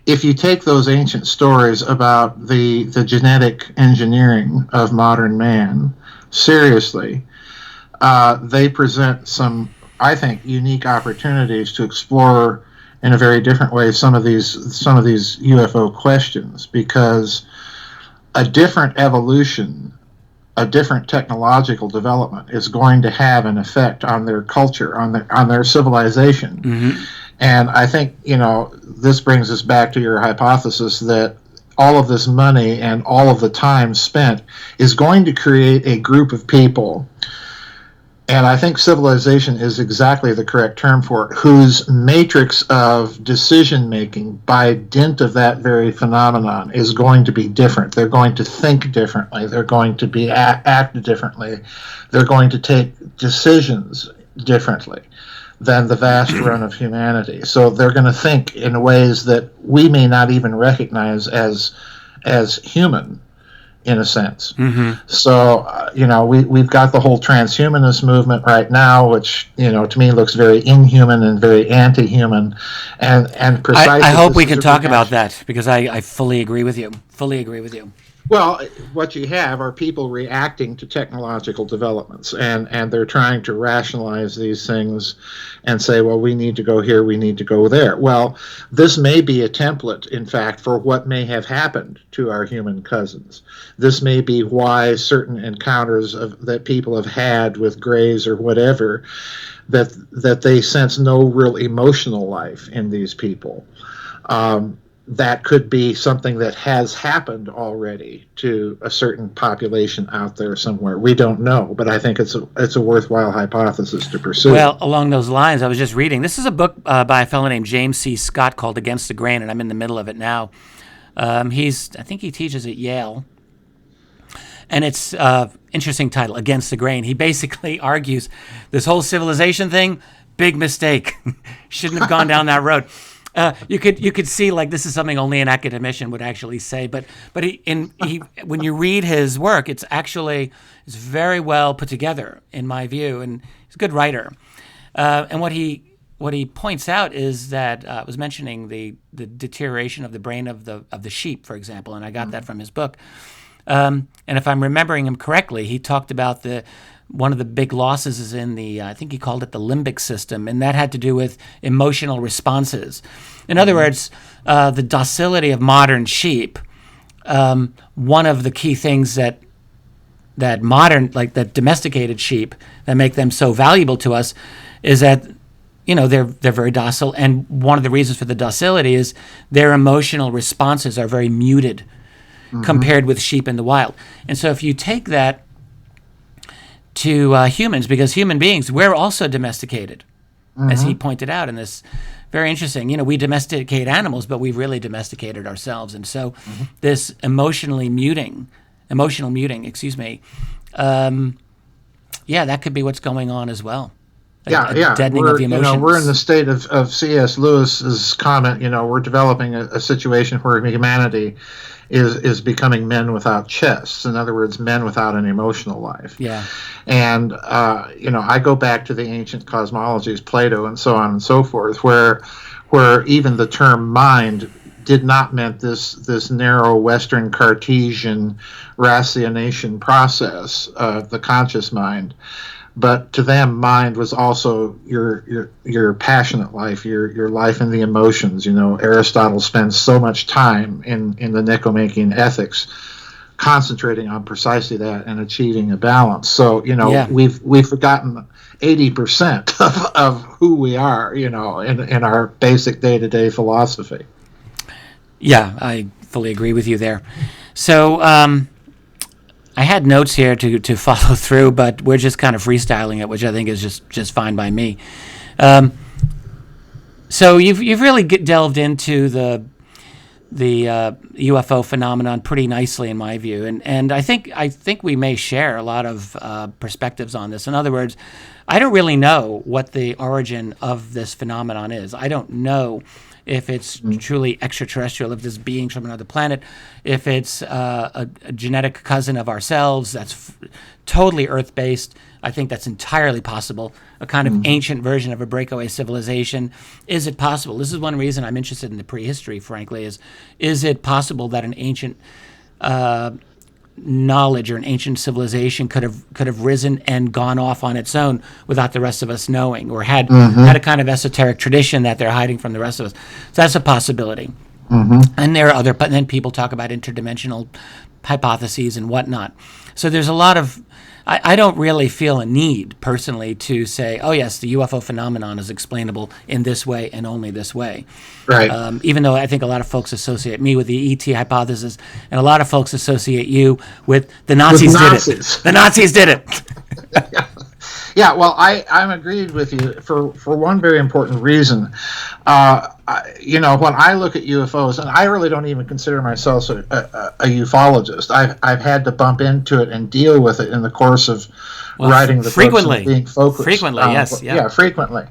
S2: if you take those ancient stories about the genetic engineering of modern man seriously, they present some, I think, unique opportunities to explore in a very different way some of these UFO questions, because a different evolution, a different technological development is going to have an effect on their culture, on their civilization. And I think, this brings us back to your hypothesis that all of this money and all of the time spent is going to create a group of people, and I think civilization is exactly the correct term for it, whose matrix of decision-making by dint of that very phenomenon is going to be different. They're going to think differently. They're going to act differently. They're going to take decisions differently than the vast run of humanity. So they're going to think in ways that we may not even recognize as human, in a sense. So, we've got the whole transhumanist movement right now, which, to me looks very inhuman and very anti-human. And precisely,
S1: I hope we can talk about that, because I fully agree with you.
S2: Well, what you have are people reacting to technological developments, and they're trying to rationalize these things and say, well, we need to go here, we need to go there. Well, this may be a template, in fact, for what may have happened to our human cousins. This may be why certain encounters that people have had with grays or whatever, that they sense no real emotional life in these people. That could be something that has happened already to a certain population out there somewhere. We don't know, but I think it's a worthwhile hypothesis to pursue.
S1: Well, along those lines, I was just reading. This is a book by a fellow named James C. Scott called Against the Grain, and I'm in the middle of it now. I think he teaches at Yale, and it's interesting title, Against the Grain. He basically argues this whole civilization thing, big mistake. Shouldn't have gone down that road. You could see like this is something only an academician would actually say, but he when you read his work, it's very well put together in my view, and he's a good writer. And what he points out is that I was mentioning the deterioration of the brain of the sheep, for example, and I got that from his book. And if I'm remembering him correctly, he talked about one of the big losses is in I think he called it the limbic system, and that had to do with emotional responses. In other words, the docility of modern sheep, one of the key things that domesticated sheep that make them so valuable to us is that, they're very docile, and one of the reasons for the docility is their emotional responses are very muted compared with sheep in the wild. And so if you take that to humans, because human beings, we're also domesticated, as he pointed out in this. Very interesting. We domesticate animals, but we've really domesticated ourselves. And so this emotional muting, that could be what's going on as well.
S2: Deadening of the emotions. We're in the state of C.S. Lewis's comment, we're developing a situation where humanity is becoming men without chests. In other words, men without an emotional life.
S1: Yeah.
S2: And, I go back to the ancient cosmologies, Plato and so on and so forth, where even the term mind did not mean this narrow Western Cartesian ratiocination process of the conscious mind. But to them, mind was also your passionate life, your life in the emotions. Aristotle spends so much time in the Nicomachean Ethics concentrating on precisely that and achieving a balance. So, we've forgotten 80% of who we are, in our basic day-to-day philosophy.
S1: Yeah, I fully agree with you there. So, I had notes here to follow through, but we're just kind of freestyling it, which I think is just fine by me. So you've really delved into the UFO phenomenon pretty nicely, in my view, and I think we may share a lot of perspectives on this. In other words, I don't really know what the origin of this phenomenon is. I don't know if it's truly extraterrestrial, if this being's from another planet, if it's a genetic cousin of ourselves that's totally Earth-based. I think that's entirely possible, a kind of ancient version of a breakaway civilization. Is it possible? This is one reason I'm interested in the prehistory, frankly, is it possible that an ancient knowledge or an ancient civilization could have risen and gone off on its own without the rest of us knowing, or had a kind of esoteric tradition that they're hiding from the rest of us. So that's a possibility. And there are other, but then people talk about interdimensional hypotheses and whatnot. So there's a lot of, I don't really feel a need personally to say, oh yes, the UFO phenomenon is explainable in this way and only this way.
S2: Right.
S1: Even though I think a lot of folks associate me with the ET hypothesis, and a lot of folks associate you with the Nazis did it. The Nazis did it.
S2: Yeah, well, I'm agreed with you for one very important reason. When I look at UFOs, and I really don't even consider myself a ufologist. I've had to bump into it and deal with it in the course of writing the books and being focused.
S1: Frequently, yes.
S2: Yeah, frequently.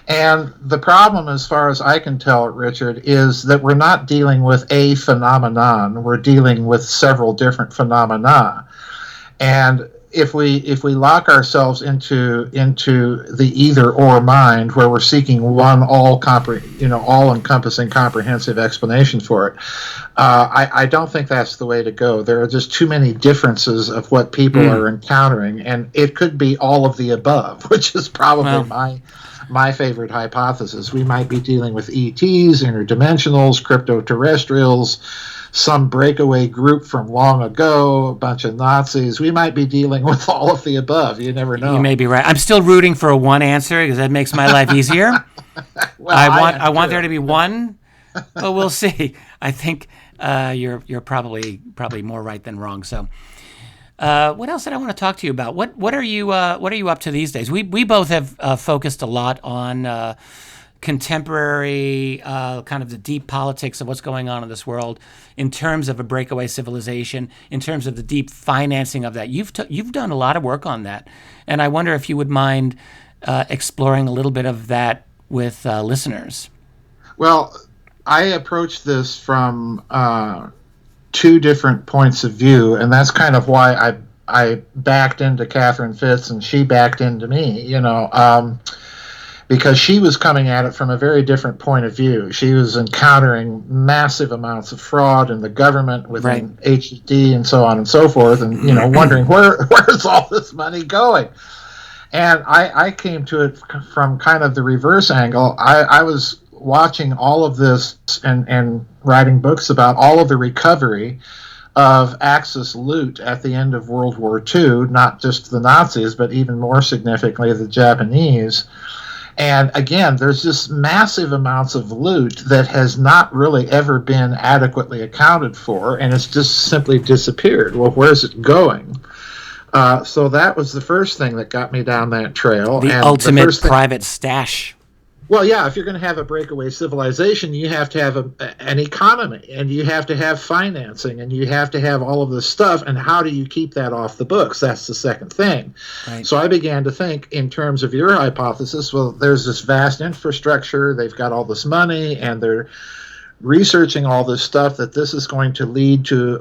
S2: And the problem, as far as I can tell, Richard, is that we're not dealing with a phenomenon. We're dealing with several different phenomena. And if we lock ourselves into the either or mind, where we're seeking one all encompassing comprehensive explanation for it, I don't think that's the way to go. There are just too many differences of what people are encountering, and it could be all of the above, which is probably my favorite hypothesis. We might be dealing with ETs, interdimensionals, crypto-terrestrials, some breakaway group from long ago, a bunch of Nazis. We might be dealing with all of the above. You never know.
S1: You may be right. I'm still rooting for a one answer because that makes my life easier.
S2: Well,
S1: I want there to be one, but we'll see. I think you're probably more right than wrong. So, what else did I want to talk to you about? What are you up to these days? We both have focused a lot on contemporary kind of the deep politics of what's going on in this world in terms of a breakaway civilization, in terms of the deep financing of that. You've done a lot of work on that, and I wonder if you would mind exploring a little bit of that with listeners.
S2: Well, I approached this from two different points of view, and that's kind of why I backed into Catherine Fitz and she backed into me, because she was coming at it from a very different point of view. She was encountering massive amounts of fraud in the government within HED and so on and so forth, and wondering where's all this money going. And I came to it from kind of the reverse angle. I was watching all of this and writing books about all of the recovery of Axis loot at the end of World War II, not just the Nazis, but even more significantly the Japanese. And again, there's just massive amounts of loot that has not really ever been adequately accounted for, and it's just simply disappeared. Well, where's it going? So that was the first thing that got me down that trail.
S1: The ultimate private stash.
S2: Well, yeah, if you're going to have a breakaway civilization, you have to have an economy, and you have to have financing, and you have to have all of this stuff. And how do you keep that off the books? That's the second thing. Right. So I began to think in terms of your hypothesis. Well, there's this vast infrastructure. They've got all this money, and they're researching all this stuff, that this is going to lead to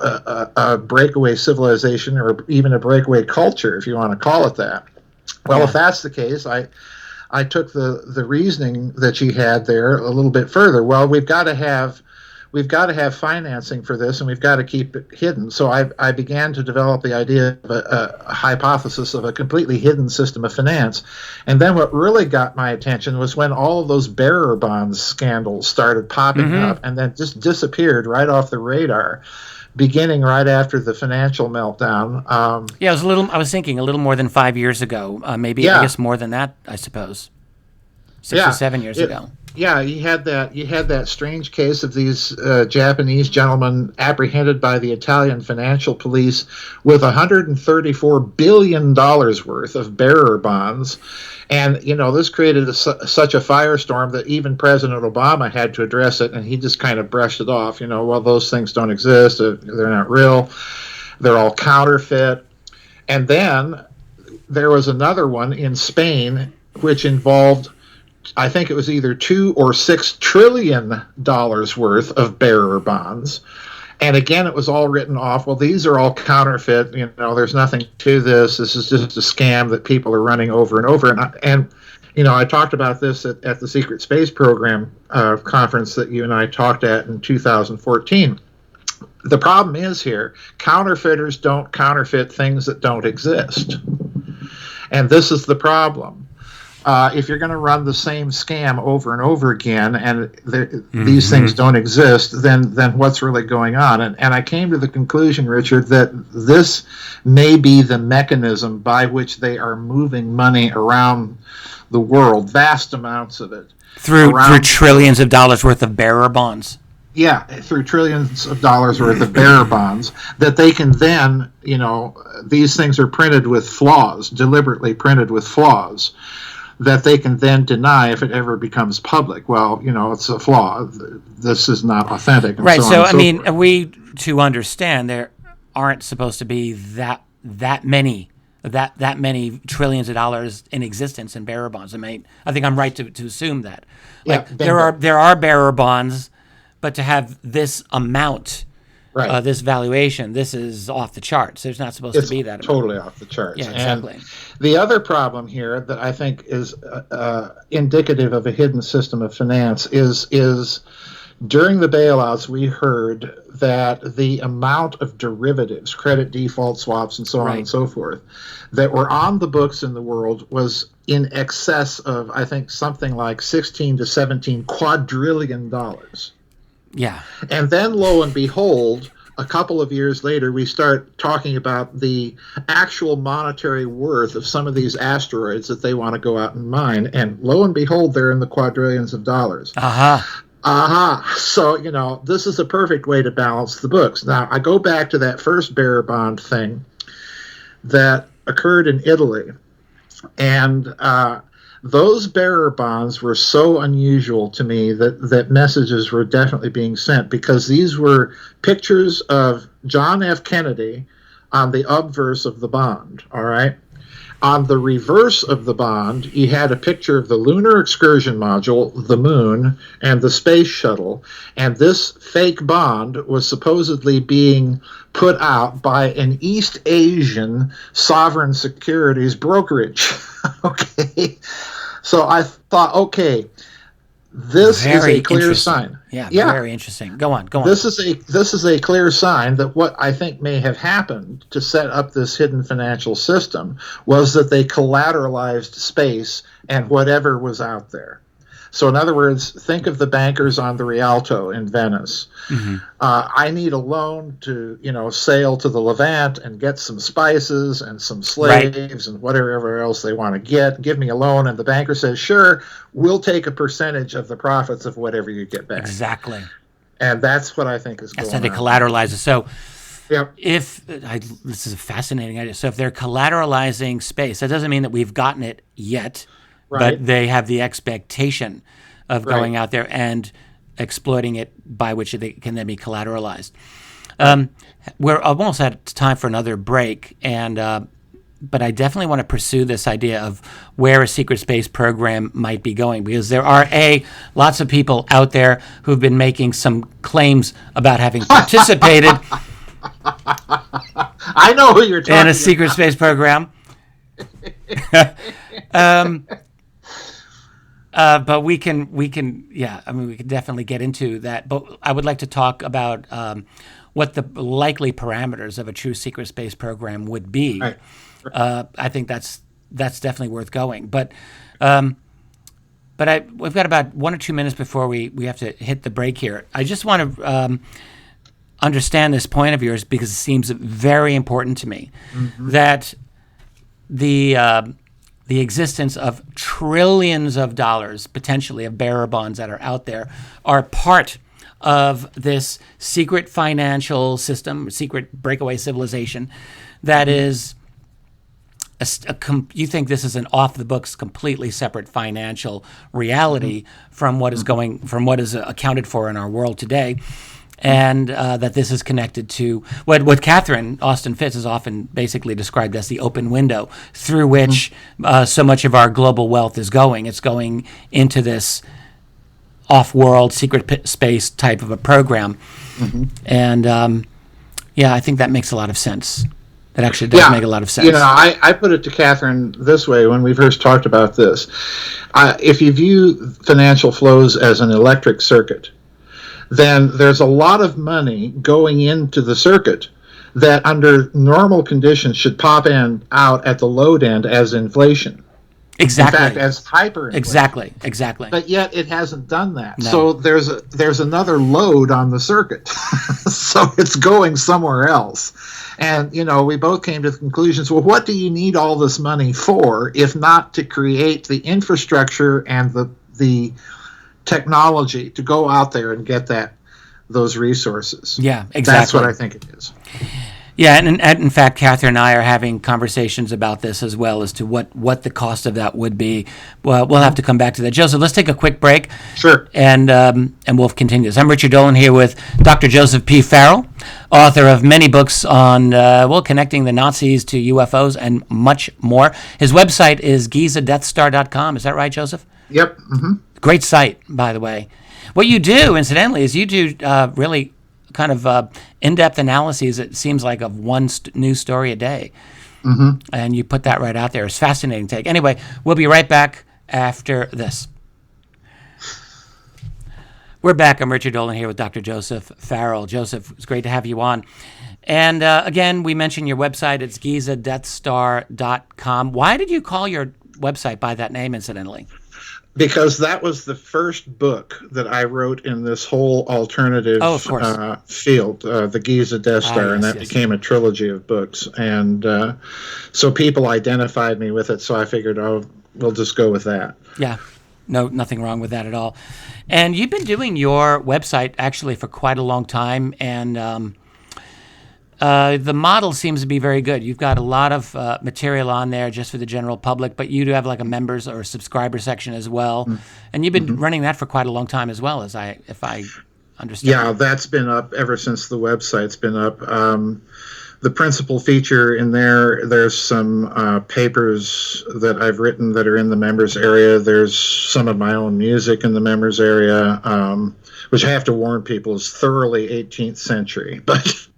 S2: a breakaway civilization, or even a breakaway culture, if you want to call it that. Well, if that's the case, I took the reasoning that she had there a little bit further. Well, we've got to have financing for this, and we've got to keep it hidden. So I began to develop the idea of a hypothesis of a completely hidden system of finance. And then what really got my attention was when all of those bearer bonds scandals started popping up, and then just disappeared right off the radar, beginning right after the financial meltdown.
S1: It was I was thinking a little more than 5 years ago. Maybe I guess more than that, I suppose. 6 or 7 years ago.
S2: Yeah, you had that strange case of these Japanese gentlemen apprehended by the Italian financial police with $134 billion worth of bearer bonds. And, this created such a firestorm that even President Obama had to address it, and he just kind of brushed it off. Well, those things don't exist. They're not real. They're all counterfeit. And then there was another one in Spain, which involved, I think it was either $2 or $6 trillion worth of bearer bonds. And again, it was all written off. Well, these are all counterfeit. There's nothing to this. This is just a scam that people are running over and over. And I talked about this at the Secret Space Program conference that you and I talked at in 2014. The problem is here, counterfeiters don't counterfeit things that don't exist. And this is the problem. If you're going to run the same scam over and over again, and these things don't exist, then what's really going on? And I came to the conclusion, Richard, that this may be the mechanism by which they are moving money around the world, vast amounts of it.
S1: Through trillions of dollars worth of bearer bonds.
S2: Yeah, through trillions of dollars worth of bearer bonds, that they can then, these things are printed with flaws, deliberately printed with flaws, that they can then deny if it ever becomes public. Well, it's a flaw. This is not authentic.
S1: Right. So we to understand there aren't supposed to be that many trillions of dollars in existence in bearer bonds. I think I'm right to assume that. There are bearer bonds, but to have this amount
S2: Right.
S1: this valuation, this is off the charts. There's not supposed to be that amount.
S2: Totally off the charts.
S1: Yeah, exactly.
S2: And the other problem here that I think is indicative of a hidden system of finance is during the bailouts, we heard that the amount of derivatives, credit default swaps, and so on and so forth, that were on the books in the world was in excess of, I think, something like 16 to 17 quadrillion dollars.
S1: Yeah.
S2: And then, lo and behold, a couple of years later, we start talking about the actual monetary worth of some of these asteroids that they want to go out and mine. And lo and behold, they're in the quadrillions of dollars. So, this is a perfect way to balance the books. Now, I go back to that first bearer bond thing that occurred in Italy. And those bearer bonds were so unusual to me that messages were definitely being sent, because these were pictures of John F. Kennedy on the obverse of the bond, all right? On the reverse of the bond, you had a picture of the Lunar Excursion Module, the moon, and the space shuttle. And this fake bond was supposedly being put out by an East Asian sovereign securities brokerage. Okay. So I thought, okay, this is a clear sign.
S1: Yeah, very interesting. Go on.
S2: This is a clear sign that what I think may have happened to set up this hidden financial system was that they collateralized space and whatever was out there. So in other words, think of the bankers on the Rialto in Venice. Mm-hmm. I need a loan to, sail to the Levant and get some spices and some slaves and whatever else they want to get. Give me a loan. And the banker says, sure, we'll take a percentage of the profits of whatever you get back.
S1: Exactly.
S2: And that's what I think is going on.
S1: That's how they collateralize it. So
S2: yep.
S1: This is a fascinating idea. So if they're collateralizing space, that doesn't mean that we've gotten it yet.
S2: Right.
S1: But they have the expectation of going out there and exploiting it, by which it can then be collateralized. We're almost at time for another break, but I definitely want to pursue this idea of where a secret space program might be going, because there are lots of people out there who've been making some claims about having participated.
S2: I know who you're talking about.
S1: In a secret space program. But we can definitely get into that. But I would like to talk about what the likely parameters of a true secret space program would be.
S2: Right.
S1: I think that's definitely worth going. But we've got about 1 or 2 minutes before we have to hit the break here. I just want to understand this point of yours, because it seems very important to me, that the existence of trillions of dollars, potentially, of bearer bonds that are out there, are part of this secret financial system, secret breakaway civilization that is, you think this is an off-the-books, completely separate financial reality from what is accounted for in our world today. And that this is connected to what Catherine Austin Fitts has often basically described as the open window through which so much of our global wealth is going. It's going into this off-world secret space type of a program. And I think that makes a lot of sense. That actually does make a lot of sense.
S2: I put it to Catherine this way when we first talked about this. If you view financial flows as an electric circuit, then there's a lot of money going into the circuit that under normal conditions should pop out at the load end as inflation.
S1: Exactly.
S2: In fact, as hyperinflation.
S1: Exactly.
S2: But yet it hasn't done that.
S1: No.
S2: So there's another load on the circuit. So it's going somewhere else. And, we both came to the conclusions, well, what do you need all this money for, if not to create the infrastructure and the technology to go out there and get those resources?
S1: Yeah, exactly.
S2: That's what I think it is.
S1: Yeah, and in fact, Catherine and I are having conversations about this as well, as to what the cost of that would be. Well, we'll have to come back to that. Joseph, let's take a quick break.
S2: Sure.
S1: And we'll continue this. I'm Richard Dolan here with Dr. Joseph P. Farrell, author of many books on, connecting the Nazis to UFOs and much more. His website is GizaDeathStar.com. Is that right, Joseph?
S2: Yep. Mm-hmm.
S1: Great site, by the way. What you do, incidentally, is you do really kind of in-depth analyses, it seems like, of one news story a day. And you put that right out there. It's fascinating take. Anyway, we'll be right back after this. We're back. I'm Richard Dolan here with Dr. Joseph Farrell. Joseph, it's great to have you on. And again, we mentioned your website. It's gizadeathstar.com. Why did you call your website by that name, incidentally?
S2: Because that was the first book that I wrote in this whole alternative field, the Giza Death Star, and that became a trilogy of books. And so people identified me with it, so I figured, we'll just go with that.
S1: Yeah, no, nothing wrong with that at all. And you've been doing your website actually for quite a long time, and the model seems to be very good. You've got a lot of material on there just for the general public, but you do have like a members or subscriber section as well. And you've been running that for quite a long time as well, if I understand.
S2: Yeah, that's been up ever since the website's been up. The principal feature in there's some papers that I've written that are in the members area. There's some of my own music in the members area, which I have to warn people is thoroughly 18th century, but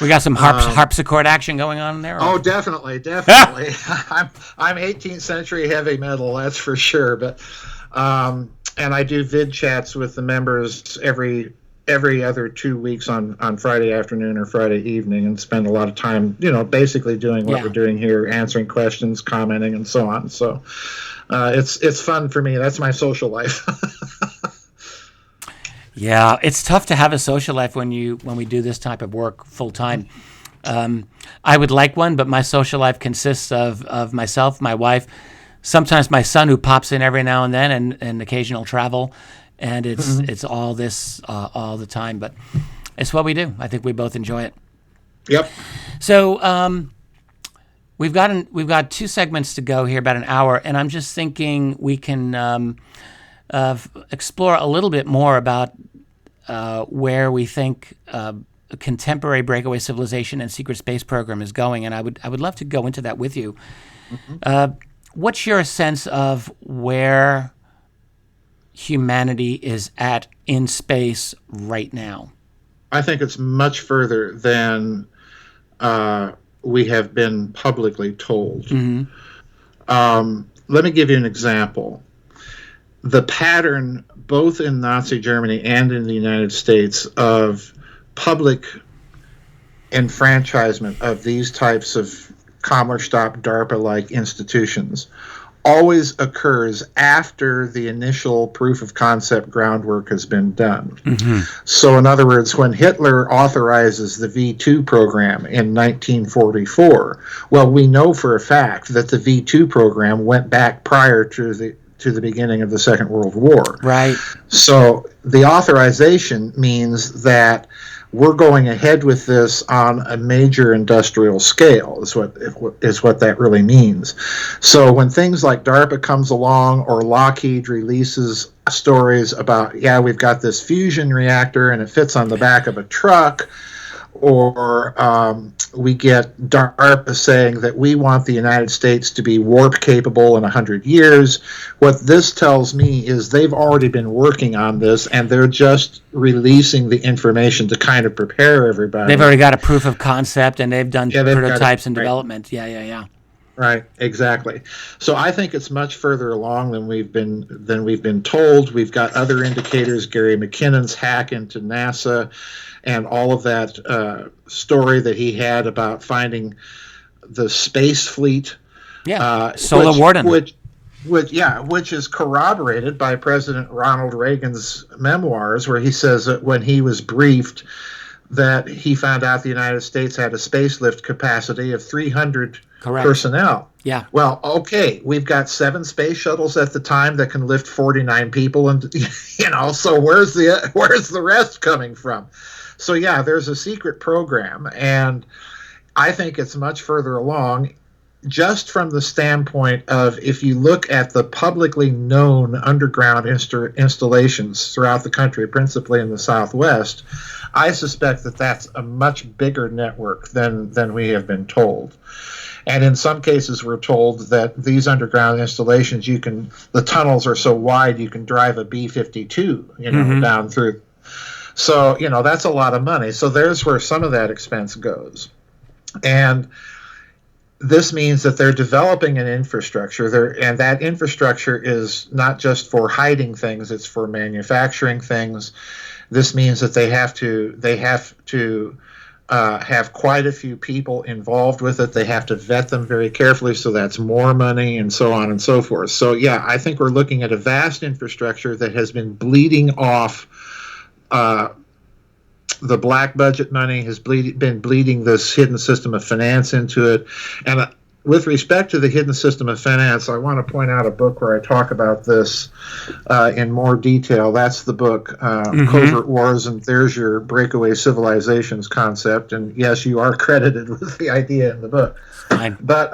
S1: we got some harpsichord action going on there.
S2: Oh, definitely. I'm 18th century heavy metal, that's for sure. But and I do vid chats with the members every other 2 weeks on Friday afternoon or Friday evening, and spend a lot of time, basically doing what we're doing here, answering questions, commenting, and so on. So it's fun for me. That's my social life.
S1: Yeah, it's tough to have a social life when we do this type of work full time. I would like one, but my social life consists of myself, my wife, sometimes my son who pops in every now and then, and occasional travel, and it's all this all the time. But it's what we do. I think we both enjoy it.
S2: Yep.
S1: So we've got 2 segments to go here, about an hour, and I'm just thinking we can explore a little bit more about where we think a contemporary breakaway civilization and secret space program is going, and I would love to go into that with you. What's your sense of where humanity is at in space right now?
S2: I think it's much further than we have been publicly told. Let me give you an example. The pattern, both in Nazi Germany and in the United States, of public enfranchisement of these types of Commerstab, DARPA-like institutions always occurs after the initial proof of concept groundwork has been done. So in other words, when Hitler authorizes the V2 program in 1944, well, we know for a fact that the V2 program went back prior to the beginning of the Second World War.
S1: Right.
S2: So the authorization means that we're going ahead with this on a major industrial scale, is what that really means. So when things like DARPA comes along, or Lockheed releases stories about, we've got this fusion reactor and it fits on the back of a truck, or we get DARPA saying that we want the United States to be warp capable in 100 years. What this tells me is they've already been working on this, and they're just releasing the information to kind of prepare everybody.
S1: They've already got a proof of concept, and they've done prototypes and development. Yeah.
S2: Right, exactly. So I think it's much further along than we've been told. We've got other indicators. Gary McKinnon's hack into NASA, and all of that story that he had about finding the space fleet.
S1: Solar Warden.
S2: Which is corroborated by President Ronald Reagan's memoirs, where he says that when he was briefed that he found out the United States had a space lift capacity of 300 personnel.
S1: Yeah.
S2: Well, okay, we've got 7 space shuttles at the time that can lift 49 people, and so where's the rest coming from? So there's a secret program, and I think it's much further along, just from the standpoint of, if you look at the publicly known underground installations throughout the country, principally in the Southwest, I suspect that that's a much bigger network than we have been told. And in some cases, we're told that these underground installations, the tunnels are so wide you can drive a B-52, down through. So, that's a lot of money. So there's where some of that expense goes. And this means that they're developing an infrastructure, and that infrastructure is not just for hiding things, it's for manufacturing things. This means that they have to have quite a few people involved with it. They have to vet them very carefully, so that's more money and so on and so forth. So, yeah, I think we're looking at a vast infrastructure that has been bleeding off. The black budget money has been bleeding this hidden system of finance into it. And with respect to the hidden system of finance, I want to point out a book where I talk about this in more detail. That's the book, Covert Wars, and there's your breakaway civilizations concept. And yes, you are credited with the idea in the book.
S1: Fine.
S2: But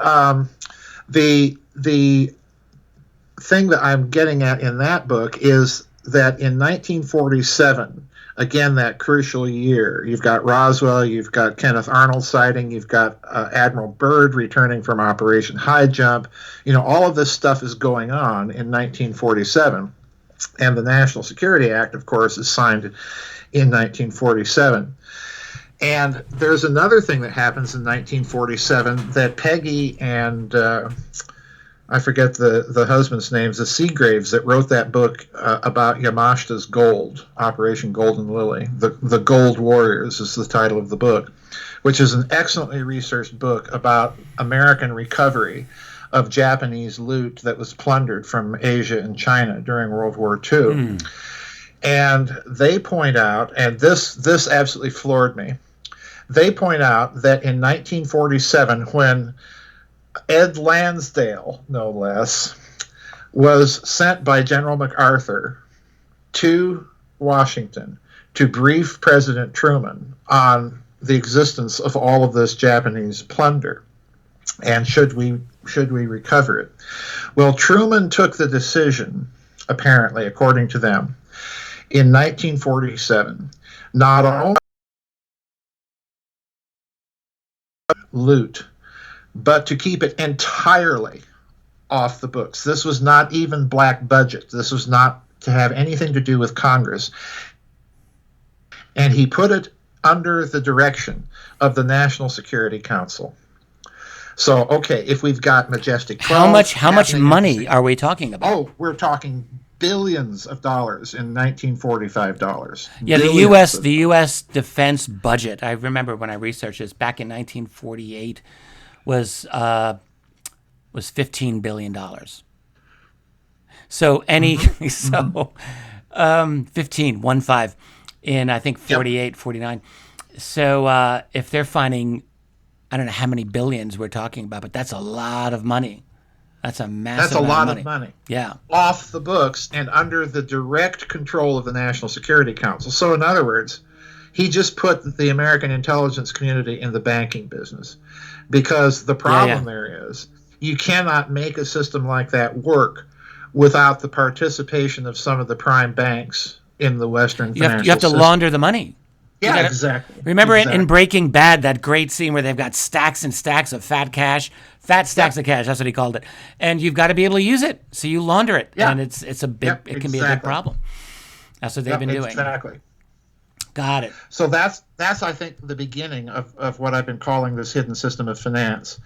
S2: the thing that I'm getting at in that book is that in 1947, again, that crucial year, you've got Roswell, you've got Kenneth Arnold sighting, you've got Admiral Byrd returning from Operation High Jump. All of this stuff is going on in 1947. And the National Security Act, of course, is signed in 1947. And there's another thing that happens in 1947 that Peggy and I forget the husband's names, the Seagraves that wrote that book about Yamashita's gold, Operation Golden Lily. The Gold Warriors is the title of the book, which is an excellently researched book about American recovery of Japanese loot that was plundered from Asia and China during World War II. And they point out, and this absolutely floored me, they point out that in 1947, when Ed Lansdale, no less, was sent by General MacArthur to Washington to brief President Truman on the existence of all of this Japanese plunder and should we recover it. Well, Truman took the decision, apparently, according to them, in 1947, not only loot, but to keep it entirely off the books. This was not even black budget. This was not to have anything to do with Congress. And he put it under the direction of the National Security Council. So, okay, if we've got Majestic 12...
S1: How much money are we talking about?
S2: Oh, we're talking billions of dollars in 1945 dollars.
S1: Yeah, the U.S. defense budget, I remember when I researched this back in 1948, was $15 billion. So 15 in I think 48, 49. So if they're finding, I don't know how many billions we're talking about, but that's a lot of money. That's a massive
S2: That's a lot
S1: of
S2: of money.
S1: Yeah.
S2: Off the books and under the direct control of the National Security Council. So in other words, he just put the American intelligence community in the banking business. Because the problem there is you cannot make a system like that work without the participation of some of the prime banks in the Western financial
S1: You have to
S2: system.
S1: launder the money.
S2: Yeah, exactly.
S1: Remember in Breaking Bad, that great scene where they've got stacks and stacks of fat stacks of cash, that's what he called it. And you've got to be able to use it, so you launder it.
S2: Yeah.
S1: And it's a big it can be a big problem. That's what they've been doing.
S2: Exactly.
S1: Got it.
S2: So that's I think the beginning of what I've been calling this hidden system of finance.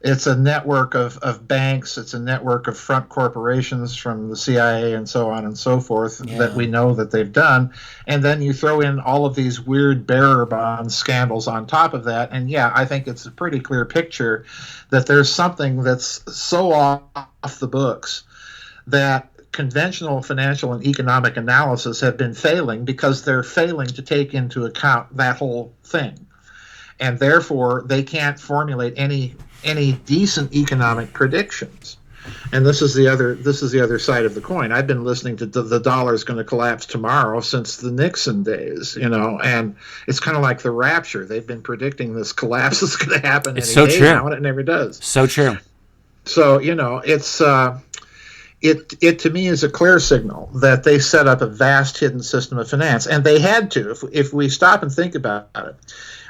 S2: It's a network of banks. It's a network of front corporations from the CIA and so on and so forth that we know that they've done. And then you throw in all of these weird bearer bond scandals on top of that. And I think it's a pretty clear picture that there's something that's so off the books that conventional financial and economic analysis have been failing because they're failing to take into account that whole thing. And therefore, they can't formulate any decent economic predictions. And this is the other side of the coin. I've been listening to the dollar's going to collapse tomorrow since the Nixon days, and it's kind of like the rapture. They've been predicting this collapse is going to happen any day now, and it never does.
S1: So true.
S2: So, it's it to me is a clear signal that they set up a vast hidden system of finance, and they had to. If we stop and think about it,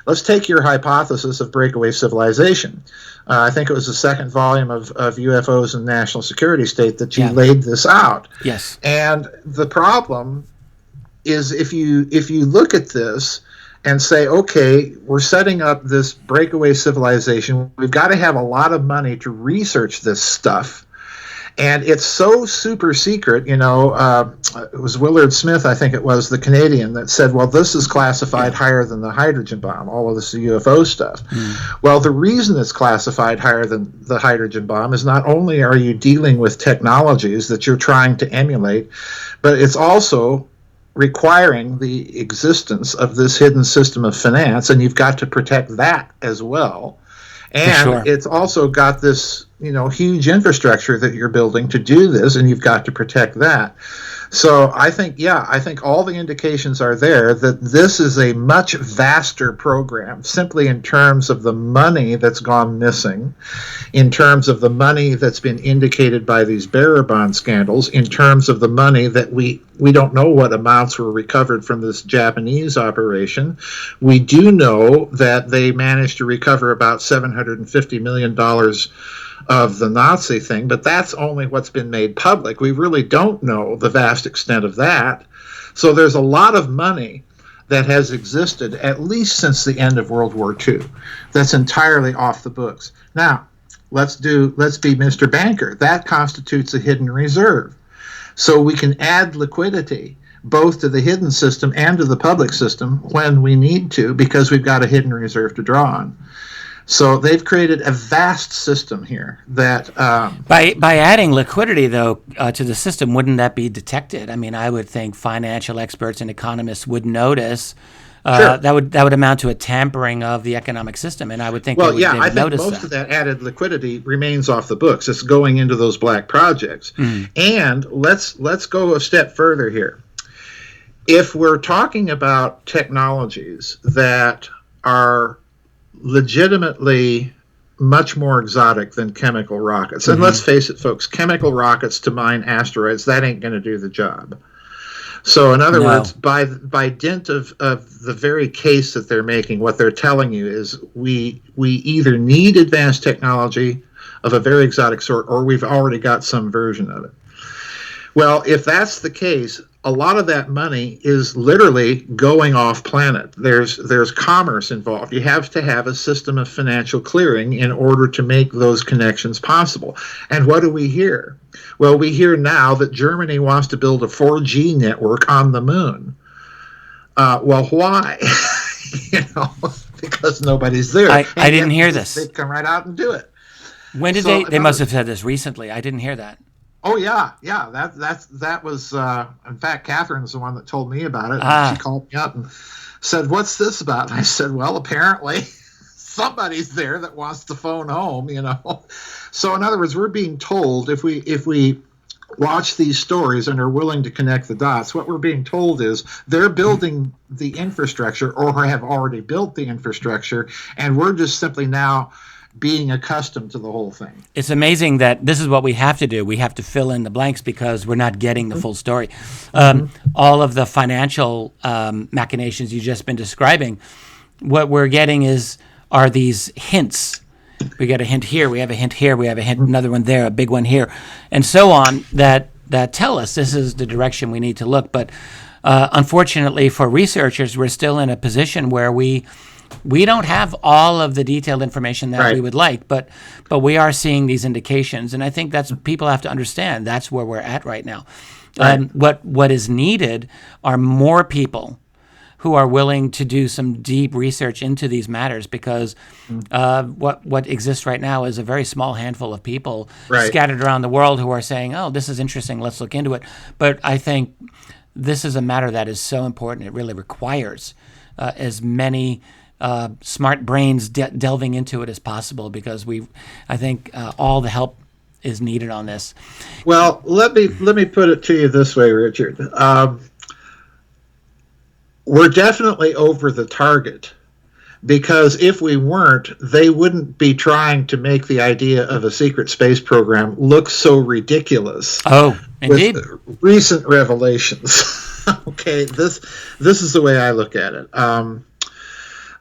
S2: let's take your hypothesis of breakaway civilization. I think it was the second volume of UFOs and National Security State that you laid this out.
S1: Yes.
S2: And the problem is if you look at this and say, okay, we're setting up this breakaway civilization. We've got to have a lot of money to research this stuff. And it's so super secret, it was Willard Smith, I think it was, the Canadian, that said, well, this is classified higher than the hydrogen bomb, all of this UFO stuff. Well, the reason it's classified higher than the hydrogen bomb is not only are you dealing with technologies that you're trying to emulate, but it's also requiring the existence of this hidden system of finance, and you've got to protect that as well. And it's also got this, huge infrastructure that you're building to do this, and you've got to protect that. So I think all the indications are there that this is a much vaster program, simply in terms of the money that's gone missing, in terms of the money that's been indicated by these bearer bond scandals, in terms of the money that we don't know what amounts were recovered from this Japanese operation. We do know that they managed to recover about $750 million of the Nazi thing, but that's only what's been made public. We really don't know the vast extent of that. So there's a lot of money that has existed at least since the end of World War II that's entirely off the books. Now, let's be Mr. Banker. That constitutes a hidden reserve. So we can add liquidity both to the hidden system and to the public system when we need to, because we've got a hidden reserve to draw on. So they've created a vast system here that...
S1: By adding liquidity, though, to the system, wouldn't that be detected? I mean, I would think financial experts and economists would notice.
S2: Sure.
S1: That would amount to a tampering of the economic system, and I would think they would
S2: I think
S1: notice
S2: most of that added liquidity remains off the books. It's going into those black projects. And let's go a step further here. If we're talking about technologies that are legitimately much more exotic than chemical rockets. And let's face it, folks, chemical rockets to mine asteroids, that ain't going to do the job. So in other words, by dint of the very case that they're making, what they're telling you is we either need advanced technology of a very exotic sort, or we've already got some version of it. Well, if that's the case, a lot of that money is literally going off planet. There's commerce involved. You have to have a system of financial clearing in order to make those connections possible. And what do we hear? Well, we hear now that Germany wants to build a 4G network on the moon. Well, why? Because nobody's there.
S1: I didn't hear this.
S2: They come right out and do it.
S1: When did they must have said this recently. I didn't hear that.
S2: Oh yeah. That was in fact, Catherine's the one that told me about it. She called me up and said, "What's this about?" And I said, "Well, apparently somebody's there that wants to phone home." So in other words, we're being told, if we watch these stories and are willing to connect the dots, what we're being told is they're building the infrastructure or have already built the infrastructure, and we're just simply now being accustomed to the whole thing.
S1: It's amazing that this is what we have to do. We have to fill in the blanks because we're not getting the full story. All of the financial machinations you've just been describing, what we're getting are these hints. We get a hint here, we have a hint here, we have a hint, another one there, a big one here, and so on, that tell us this is the direction we need to look. But unfortunately for researchers, we're still in a position where we don't have all of the detailed information that we would like, but we are seeing these indications, and I think that's people have to understand. That's where we're at right now. Right. What is needed are more people who are willing to do some deep research into these matters, because what exists right now is a very small handful of people scattered around the world who are saying, "Oh, this is interesting. Let's look into it." But I think this is a matter that is so important. It really requires as many smart brains delving into it as possible, because I think all the help is needed on this.
S2: Well, let me put it to you this way, Richard. We're definitely over the target, because if we weren't, they wouldn't be trying to make the idea of a secret space program look so ridiculous.
S1: Oh, indeed.
S2: With recent revelations. Okay, this is the way I look at it.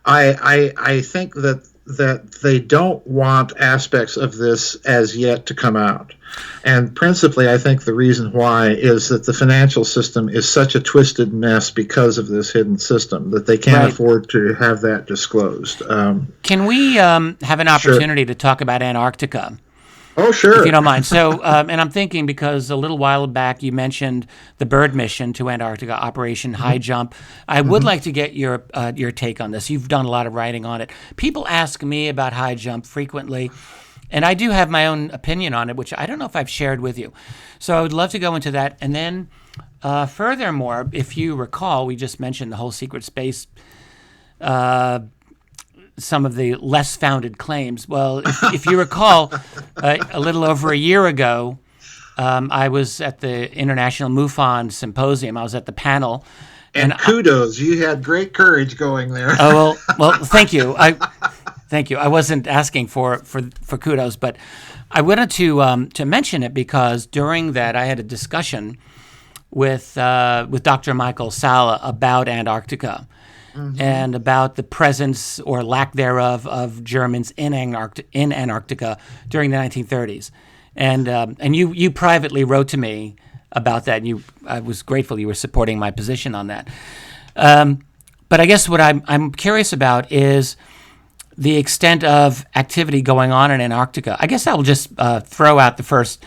S2: I think that that they don't want aspects of this as yet to come out. And principally, I think the reason why is that the financial system is such a twisted mess because of this hidden system that they can't afford to have that disclosed.
S1: Can we have an opportunity to talk about Antarctica?
S2: Oh, sure.
S1: If you don't mind. So, and I'm thinking because a little while back you mentioned the bird mission to Antarctica, Operation High Jump. I would like to get your take on this. You've done a lot of writing on it. People ask me about High Jump frequently, and I do have my own opinion on it, which I don't know if I've shared with you. So I would love to go into that. And then furthermore, if you recall, we just mentioned the whole secret space some of the less founded claims. Well, if you recall, a little over a year ago, I was at the International MUFON Symposium. I was at the panel.
S2: And kudos, you had great courage going there.
S1: Oh, well, thank you. Thank you. I wasn't asking for kudos, but I wanted to mention it because during that I had a discussion with Dr. Michael Sala about Antarctica. And about the presence or lack thereof of Germans in Antarctica during the 1930s, and you privately wrote to me about that, and I was grateful you were supporting my position on that. But I guess what I'm curious about is the extent of activity going on in Antarctica. I guess I will just throw out the first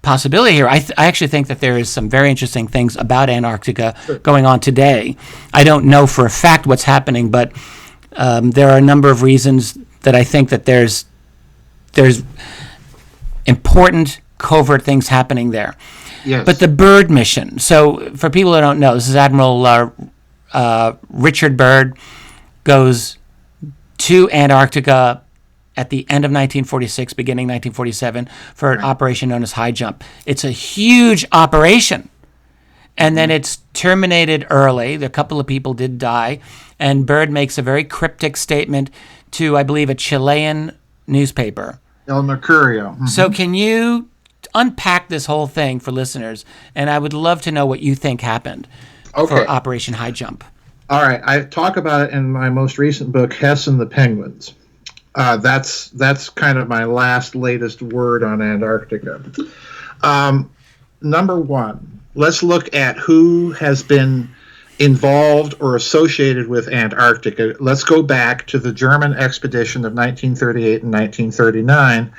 S1: possibility here. I actually think that there is some very interesting things about Antarctica going on today. I don't know for a fact what's happening, but there are a number of reasons that I think that there's important covert things happening there.
S2: Yes.
S1: But the Byrd mission. So for people who don't know, this is Admiral Richard Byrd goes to Antarctica at the end of 1946, beginning 1947, for an operation known as High Jump. It's a huge operation. And then it's terminated early. A couple of people did die. And Byrd makes a very cryptic statement to, I believe, a Chilean newspaper.
S2: El Mercurio. Mm-hmm.
S1: So can you unpack this whole thing for listeners? And I would love to know what you think happened for Operation High Jump.
S2: All right. I talk about it in my most recent book, Hess and the Penguins. That's kind of my latest word on Antarctica. Number one, let's look at who has been involved or associated with Antarctica. Let's go back to the German expedition of 1938 and 1939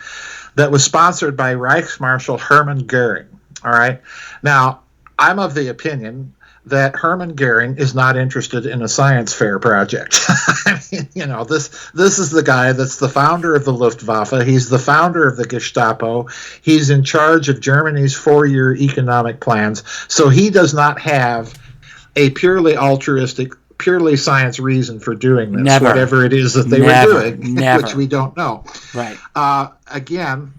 S2: that was sponsored by Reichsmarshal Hermann Goering. All right. Now, I'm of the opinion that Hermann Goering is not interested in a science fair project. I mean, this is the guy that's the founder of the Luftwaffe. He's the founder of the Gestapo. He's in charge of Germany's 4-year economic plans. So he does not have a purely altruistic, purely science reason for doing this, whatever it is that they were doing, which we don't know.
S1: Right.
S2: Again,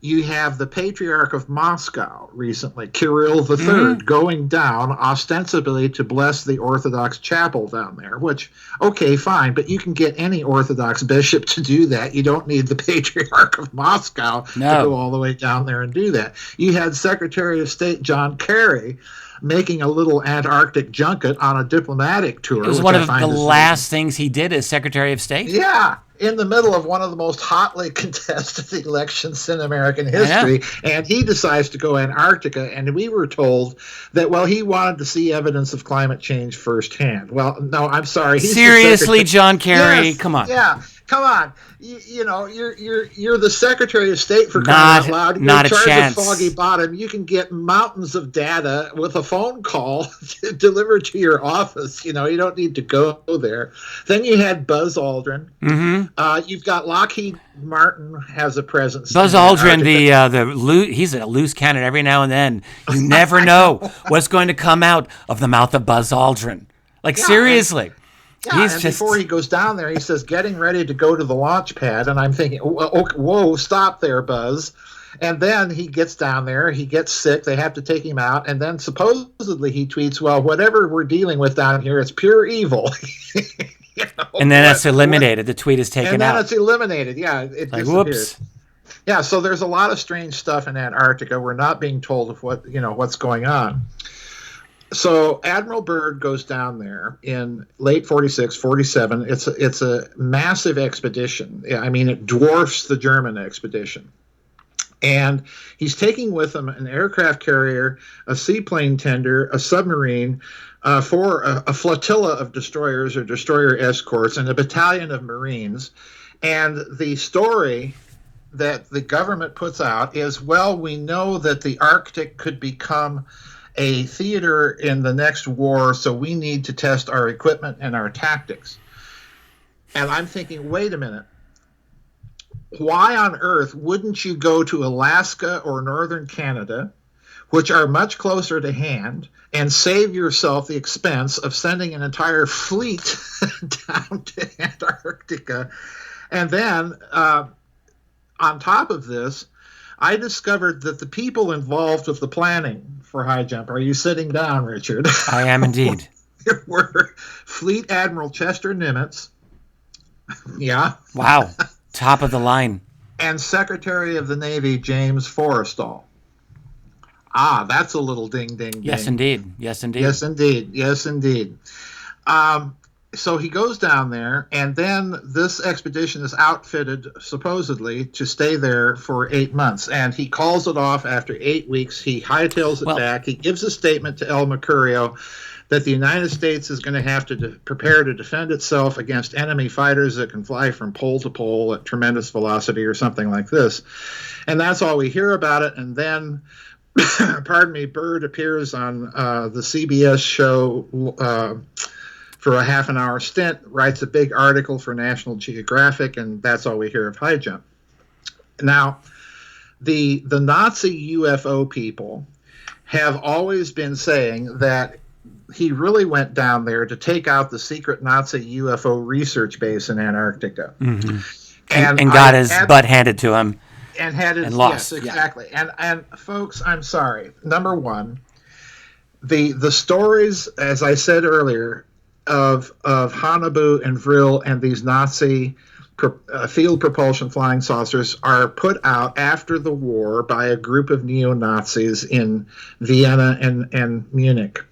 S2: you have the Patriarch of Moscow recently, Kirill III, going down ostensibly to bless the Orthodox chapel down there, which, okay, fine, but you can get any Orthodox bishop to do that. You don't need the Patriarch of Moscow to go all the way down there and do that. You had Secretary of State John Kerry making a little Antarctic junket on a diplomatic tour.
S1: It was one of the last things he did as Secretary of State.
S2: Yeah, in the middle of one of the most hotly contested elections in American history, and he decides to go Antarctica, and we were told that, well, he wanted to see evidence of climate change firsthand. Well, no, I'm sorry.
S1: Seriously, John Kerry? Yes, come on.
S2: Yeah. Come on, you're the Secretary of State for crying out loud. You're
S1: not
S2: in charge
S1: a chance.
S2: of Foggy Bottom. You can get mountains of data with a phone call delivered to your office. You don't need to go there. Then you had Buzz Aldrin. Mm-hmm. You've got Lockheed Martin has a presence.
S1: Buzz Aldrin, he's a loose cannon every now and then. You never know what's going to come out of the mouth of Buzz Aldrin. Seriously.
S2: Yeah, before he goes down there, he says, getting ready to go to the launch pad. And I'm thinking, whoa, stop there, Buzz. And then he gets down there, he gets sick, they have to take him out. And then supposedly he tweets, well, whatever we're dealing with down here, it's pure evil.
S1: And then it's eliminated. The tweet is taken out.
S2: And then it's eliminated. Yeah, it disappears.
S1: Whoops.
S2: Yeah, so there's a lot of strange stuff in Antarctica. We're not being told of what's going on. So Admiral Byrd goes down there in late 46, 47. It's a massive expedition. I mean, it dwarfs the German expedition. And he's taking with him an aircraft carrier, a seaplane tender, a submarine, for a flotilla of destroyers or destroyer escorts, and a battalion of Marines. And the story that the government puts out is, well, we know that the Arctic could become a theater in the next war, so we need to test our equipment and our tactics. And I'm thinking, wait a minute. Why on earth wouldn't you go to Alaska or northern Canada, which are much closer to hand, and save yourself the expense of sending an entire fleet down to Antarctica? And then, on top of this, I discovered that the people involved with the planning for high jump, are you sitting down, Richard?
S1: I am indeed.
S2: Were Fleet Admiral Chester Nimitz. Yeah.
S1: Wow. Top of the line.
S2: And Secretary of the Navy James Forrestal. Ah, that's a little ding, ding, ding.
S1: Yes, indeed. Yes, indeed.
S2: Yes, indeed. Yes, indeed. So he goes down there, and then this expedition is outfitted, supposedly, to stay there for 8 months. And he calls it off after 8 weeks. He hightails it back. He gives a statement to El Mercurio that the United States is going to have to prepare to defend itself against enemy fighters that can fly from pole to pole at tremendous velocity or something like this. And that's all we hear about it. And then, pardon me, Byrd appears on the CBS show for a half-an-hour stint, writes a big article for National Geographic, and that's all we hear of high jump. Now, the Nazi UFO people have always been saying that he really went down there to take out the secret Nazi UFO research base in Antarctica.
S1: Mm-hmm. And got his butt handed to him.
S2: And had his,
S1: and lost.
S2: Yes, exactly. Yeah. And folks, I'm sorry. Number one, the stories, as I said earlier, of Haunebu and Vril and these Nazi field propulsion flying saucers are put out after the war by a group of neo-Nazis in Vienna and Munich.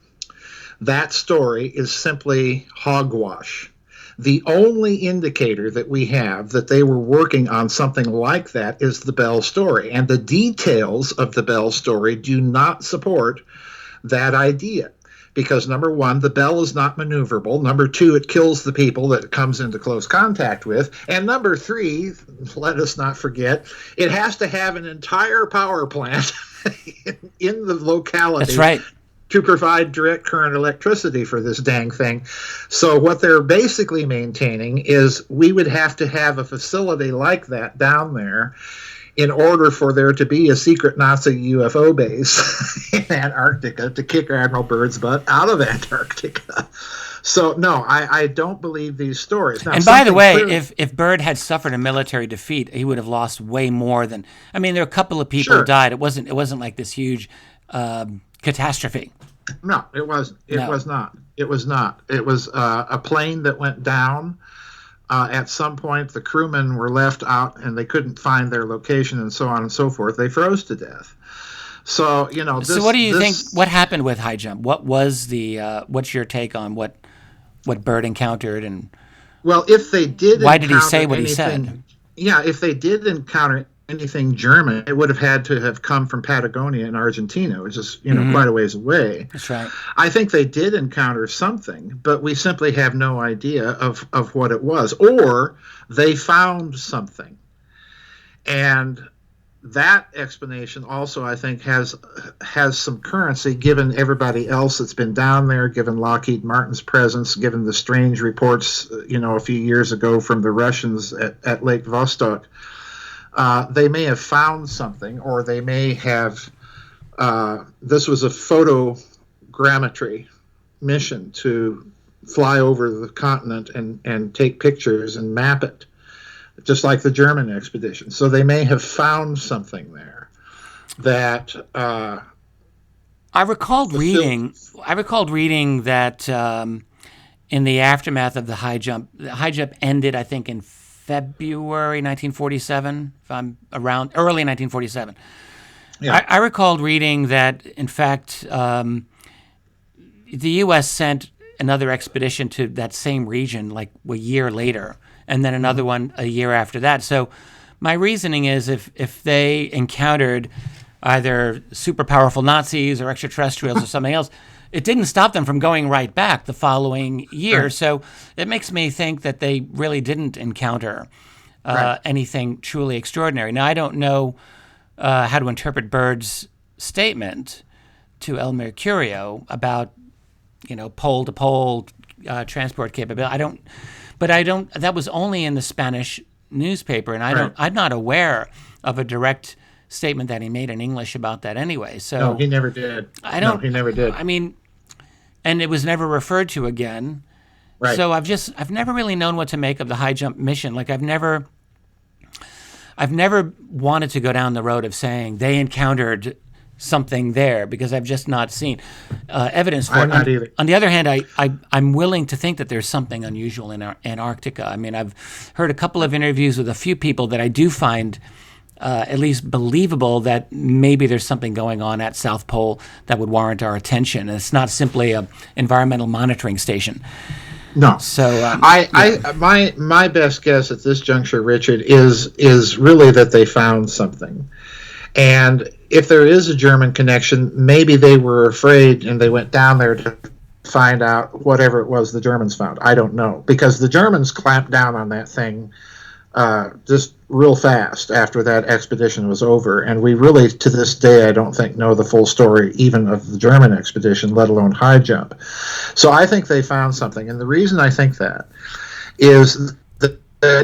S2: That story is simply hogwash. The only indicator that we have that they were working on something like that is the Bell story. And the details of the Bell story do not support that idea. Because, number one, the Bell is not maneuverable. Number two, it kills the people that it comes into close contact with. And number three, let us not forget, it has to have an entire power plant in the locality.
S1: That's right.
S2: To provide direct current electricity for this dang thing. So what they're basically maintaining is we would have to have a facility like that down there in order for there to be a secret Nazi UFO base in Antarctica to kick Admiral Byrd's butt out of Antarctica. So, no, I don't believe these stories. Now,
S1: and by the way, if Byrd had suffered a military defeat, he would have lost way more than... I mean, there were a couple of people who died. It wasn't like this huge... catastrophe.
S2: No, it wasn't. It was not. It was not. It was a plane that went down. At some point, the crewmen were left out and they couldn't find their location and so on and so forth. They froze to death. So, you know.
S1: So what do you think? What happened with high jump? What was the? What's your take on what Byrd encountered and?
S2: Well, if they did.
S1: Why did he say what he said?
S2: Yeah, if they did encounter anything German, it would have had to have come from Patagonia in Argentina, which is, quite a ways away.
S1: That's right.
S2: I think they did encounter something, but we simply have no idea of what it was. Or they found something. And that explanation also, I think, has some currency given everybody else that's been down there, given Lockheed Martin's presence, given the strange reports, a few years ago from the Russians at Lake Vostok. They may have found something, or they may have, this was a photogrammetry mission to fly over the continent and take pictures and map it, just like the German expedition. So they may have found something there that...
S1: I recalled reading that in the aftermath of the high jump ended, I think, in February 1947, if I'm around, early 1947. Yeah. I recalled reading that, in fact, the U.S. sent another expedition to that same region like a year later, and then another one a year after that. So my reasoning is if they encountered either super powerful Nazis or extraterrestrials or something else, it didn't stop them from going right back the following year. Right. So it makes me think that they really didn't encounter anything truly extraordinary. Now, I don't know how to interpret Byrd's statement to El Mercurio about, pole-to-pole transport capability. That was only in the Spanish newspaper, and I'm not aware of a direct statement that he made in English about that anyway. So
S2: no, he never did. He never did.
S1: I mean, and it was never referred to again. Right. So I've never really known what to make of the high jump mission. Like I've never wanted to go down the road of saying they encountered something there because I've just not seen evidence for it.
S2: I'm not either.
S1: On the other hand, I'm willing to think that there's something unusual in Antarctica. I mean, I've heard a couple of interviews with a few people that I do find at least believable that maybe there's something going on at South Pole that would warrant our attention. And it's not simply an environmental monitoring station.
S2: No.
S1: So
S2: my best guess at this juncture, Richard, is really that they found something. And if there is a German connection, maybe they were afraid and they went down there to find out whatever it was the Germans found. I don't know. Because the Germans clamped down on that thing just real fast after that expedition was over. And we really, to this day, I don't think know the full story even of the German expedition, let alone high jump. So I think they found something. And the reason I think that is that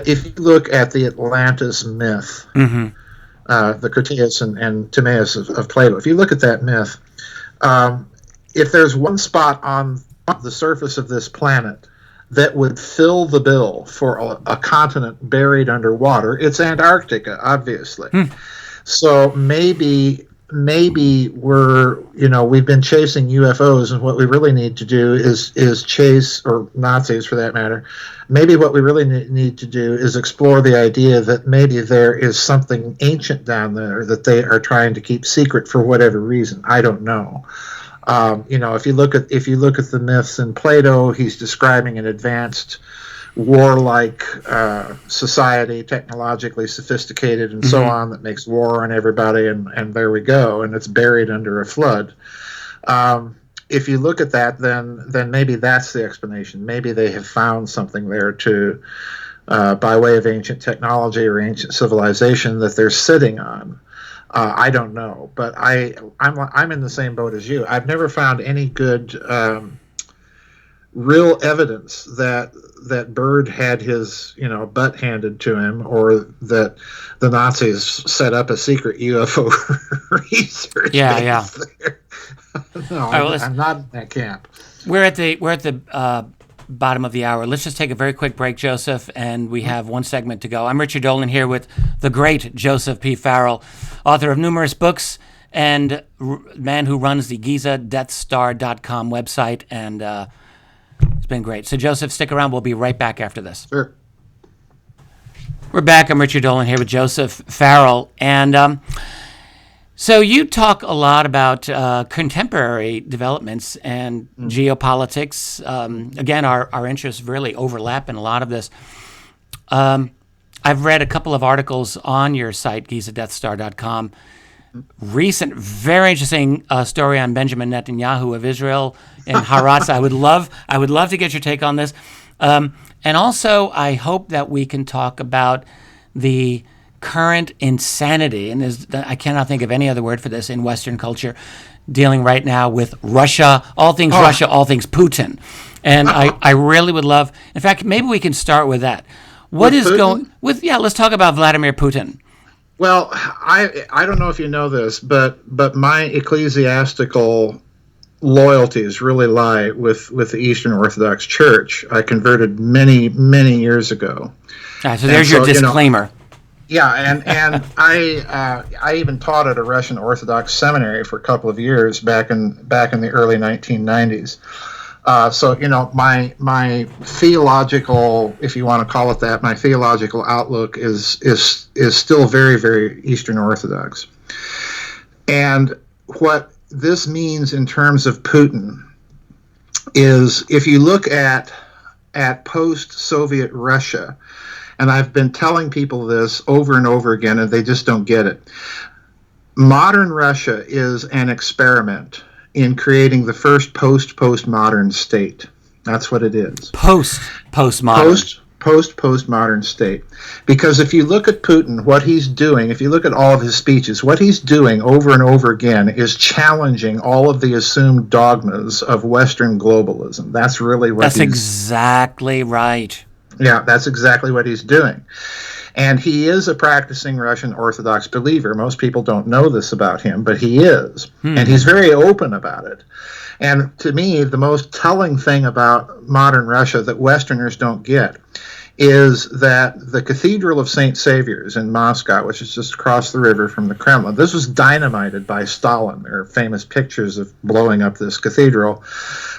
S2: if you look at the Atlantis myth, the Critias and Timaeus of Plato, if you look at that myth, if there's one spot on the surface of this planet that would fill the bill for a continent buried underwater, it's Antarctica, obviously. So maybe we've been chasing UFOs, and what we really need to do is chase, or Nazis for that matter, maybe what we really need to do is explore the idea that maybe there is something ancient down there that they are trying to keep secret for whatever reason. I don't know. If you look at the myths in Plato, he's describing an advanced warlike society, technologically sophisticated and so on, that makes war on everybody, and there we go, and it's buried under a flood. If you look at that, then maybe that's the explanation. Maybe they have found something there to, by way of ancient technology or ancient civilization, that they're sitting on. I don't know, but I'm in the same boat as you. I've never found any good real evidence that Byrd had his butt handed to him, or that the Nazis set up a secret UFO research.
S1: Yeah.
S2: No, right, I'm not in that camp.
S1: We're at the bottom of the hour. Let's just take a very quick break, Joseph, and we have one segment to go. I'm Richard Dolan here with the great Joseph P. Farrell, author of numerous books and man who runs the GizaDeathStar.com website, and it's been great. So, Joseph, stick around. We'll be right back after this.
S2: Sure.
S1: We're back. I'm Richard Dolan here with Joseph Farrell, and so you talk a lot about contemporary developments and geopolitics. Again, our interests really overlap in a lot of this. I've read a couple of articles on your site, GizaDeathStar.com. Recent, very interesting story on Benjamin Netanyahu of Israel and Haratz. I would love to get your take on this. And also, I hope that we can talk about the current insanity, and I cannot think of any other word for this in Western culture, dealing right now with Russia, all things Russia, all things Putin. And I really would love, in fact, maybe we can start with that. Let's talk about Vladimir Putin.
S2: Well, I don't know if you know this, but my ecclesiastical loyalties really lie with the Eastern Orthodox Church. I converted many, many years ago.
S1: So there's your disclaimer.
S2: Yeah, and I even taught at a Russian Orthodox seminary for a couple of years back in the early 1990s. So my theological, if you want to call it that, my theological outlook is still very, very Eastern Orthodox. And what this means in terms of Putin is if you look at post-Soviet Russia, and I've been telling people this over and over again, and they just don't get it. Modern Russia is an experiment in creating the first postmodern state. That's what it is.
S1: Postmodern.
S2: Postmodern state. Because if you look at Putin, what he's doing, if you look at all of his speeches, what he's doing over and over again is challenging all of the assumed dogmas of Western globalism. That's really what
S1: That's exactly right.
S2: Yeah, that's exactly what he's doing. And he is a practicing Russian Orthodox believer. Most people don't know this about him, but he is. And he's very open about it. And to me, the most telling thing about modern Russia that Westerners don't get is that the Cathedral of St. Saviour's in Moscow, which is just across the river from the Kremlin, this was dynamited by Stalin. There are famous pictures of blowing up this cathedral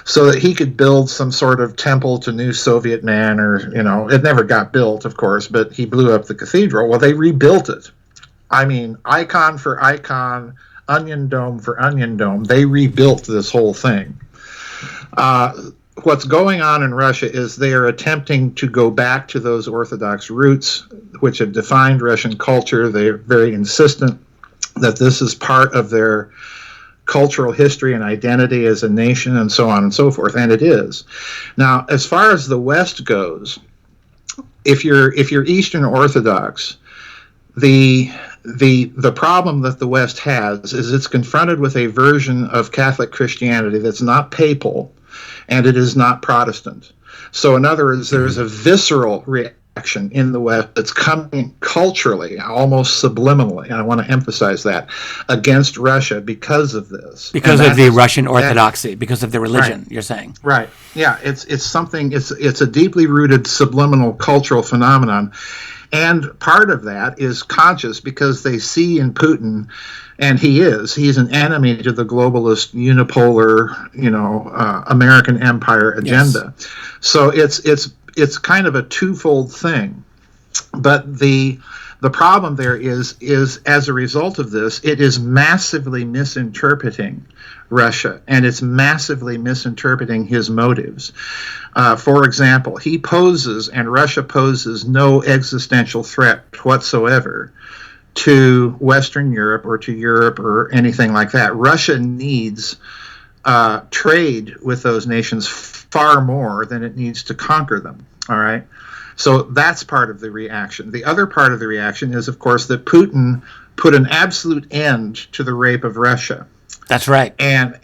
S2: so that he could build some sort of temple to new Soviet man, or, it never got built, of course, but he blew up the cathedral. Well, they rebuilt it. I mean, icon for icon, onion dome for onion dome. They rebuilt this whole thing. What's going on in Russia is they are attempting to go back to those Orthodox roots, which have defined Russian culture. They're very insistent that this is part of their cultural history and identity as a nation, and so on and so forth, and it is. Now, as far as the West goes, if you're Eastern Orthodox, the problem that the West has is it's confronted with a version of Catholic Christianity that's not papal, and it is not Protestant. So in other words, there's a visceral reaction in the West that's coming culturally, almost subliminally, and I want to emphasize that, against Russia because of this.
S1: Because of the Russian Orthodoxy, because of the religion, right. You're saying.
S2: Right. Yeah, it's something, it's a deeply rooted subliminal cultural phenomenon. And part of that is conscious because they see in Putin, and he's an enemy to the globalist unipolar, American empire agenda. Yes. So it's kind of a twofold thing. But the problem there is as a result of this, it is massively misinterpreting Russia, and it's massively misinterpreting his motives. For example, he poses, and Russia poses, no existential threat whatsoever to Western Europe or to Europe or anything like that. Russia needs trade with those nations far more than it needs to conquer them, all right? So that's part of the reaction. The other part of the reaction is, of course, that Putin put an absolute end to the rape of Russia.
S1: That's right.
S2: And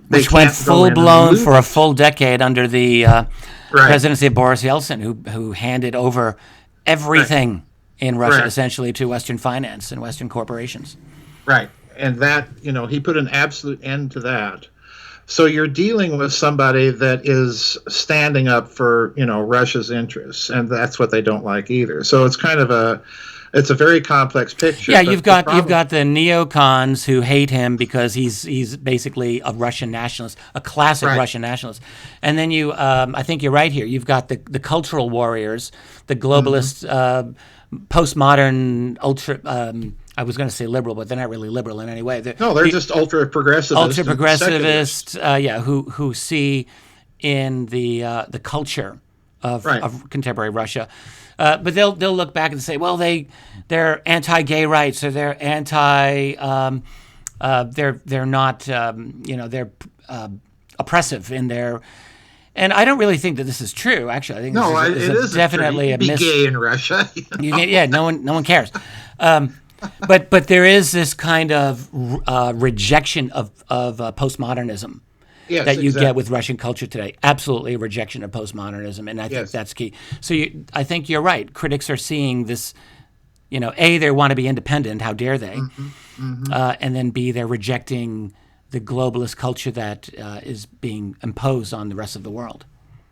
S1: which went full blown for a full decade under the presidency of Boris Yeltsin, who handed over everything in Russia essentially to Western finance and Western corporations. Right.
S2: And that, he put an absolute end to that. So you're dealing with somebody that is standing up for, Russia's interests, and that's what they don't like either. So it's kind of it's a very complex picture.
S1: Yeah, you've got the neocons who hate him because he's basically a Russian nationalist, a classic Russian nationalist. And then I think you're right here. You've got the cultural warriors, the globalist, postmodern, ultra. I was going to say liberal, but they're not really liberal in any way. They're
S2: just ultra progressivist.
S1: Ultra progressivist, who see in the culture of contemporary Russia. But they'll look back and say, well, they're anti-gay rights, or they're anti, they're not, they're oppressive in their. And I don't really think that this is true. Actually, I think this is definitely a
S2: miss. Gay in Russia.
S1: No one cares. But there is this kind of rejection of postmodernism.
S2: Yes,
S1: that you get with Russian culture today. Absolutely a rejection of postmodernism, and I think that's key. So I think you're right. Critics are seeing this, they want to be independent, how dare they? And then B, they're rejecting the globalist culture that is being imposed on the rest of the world.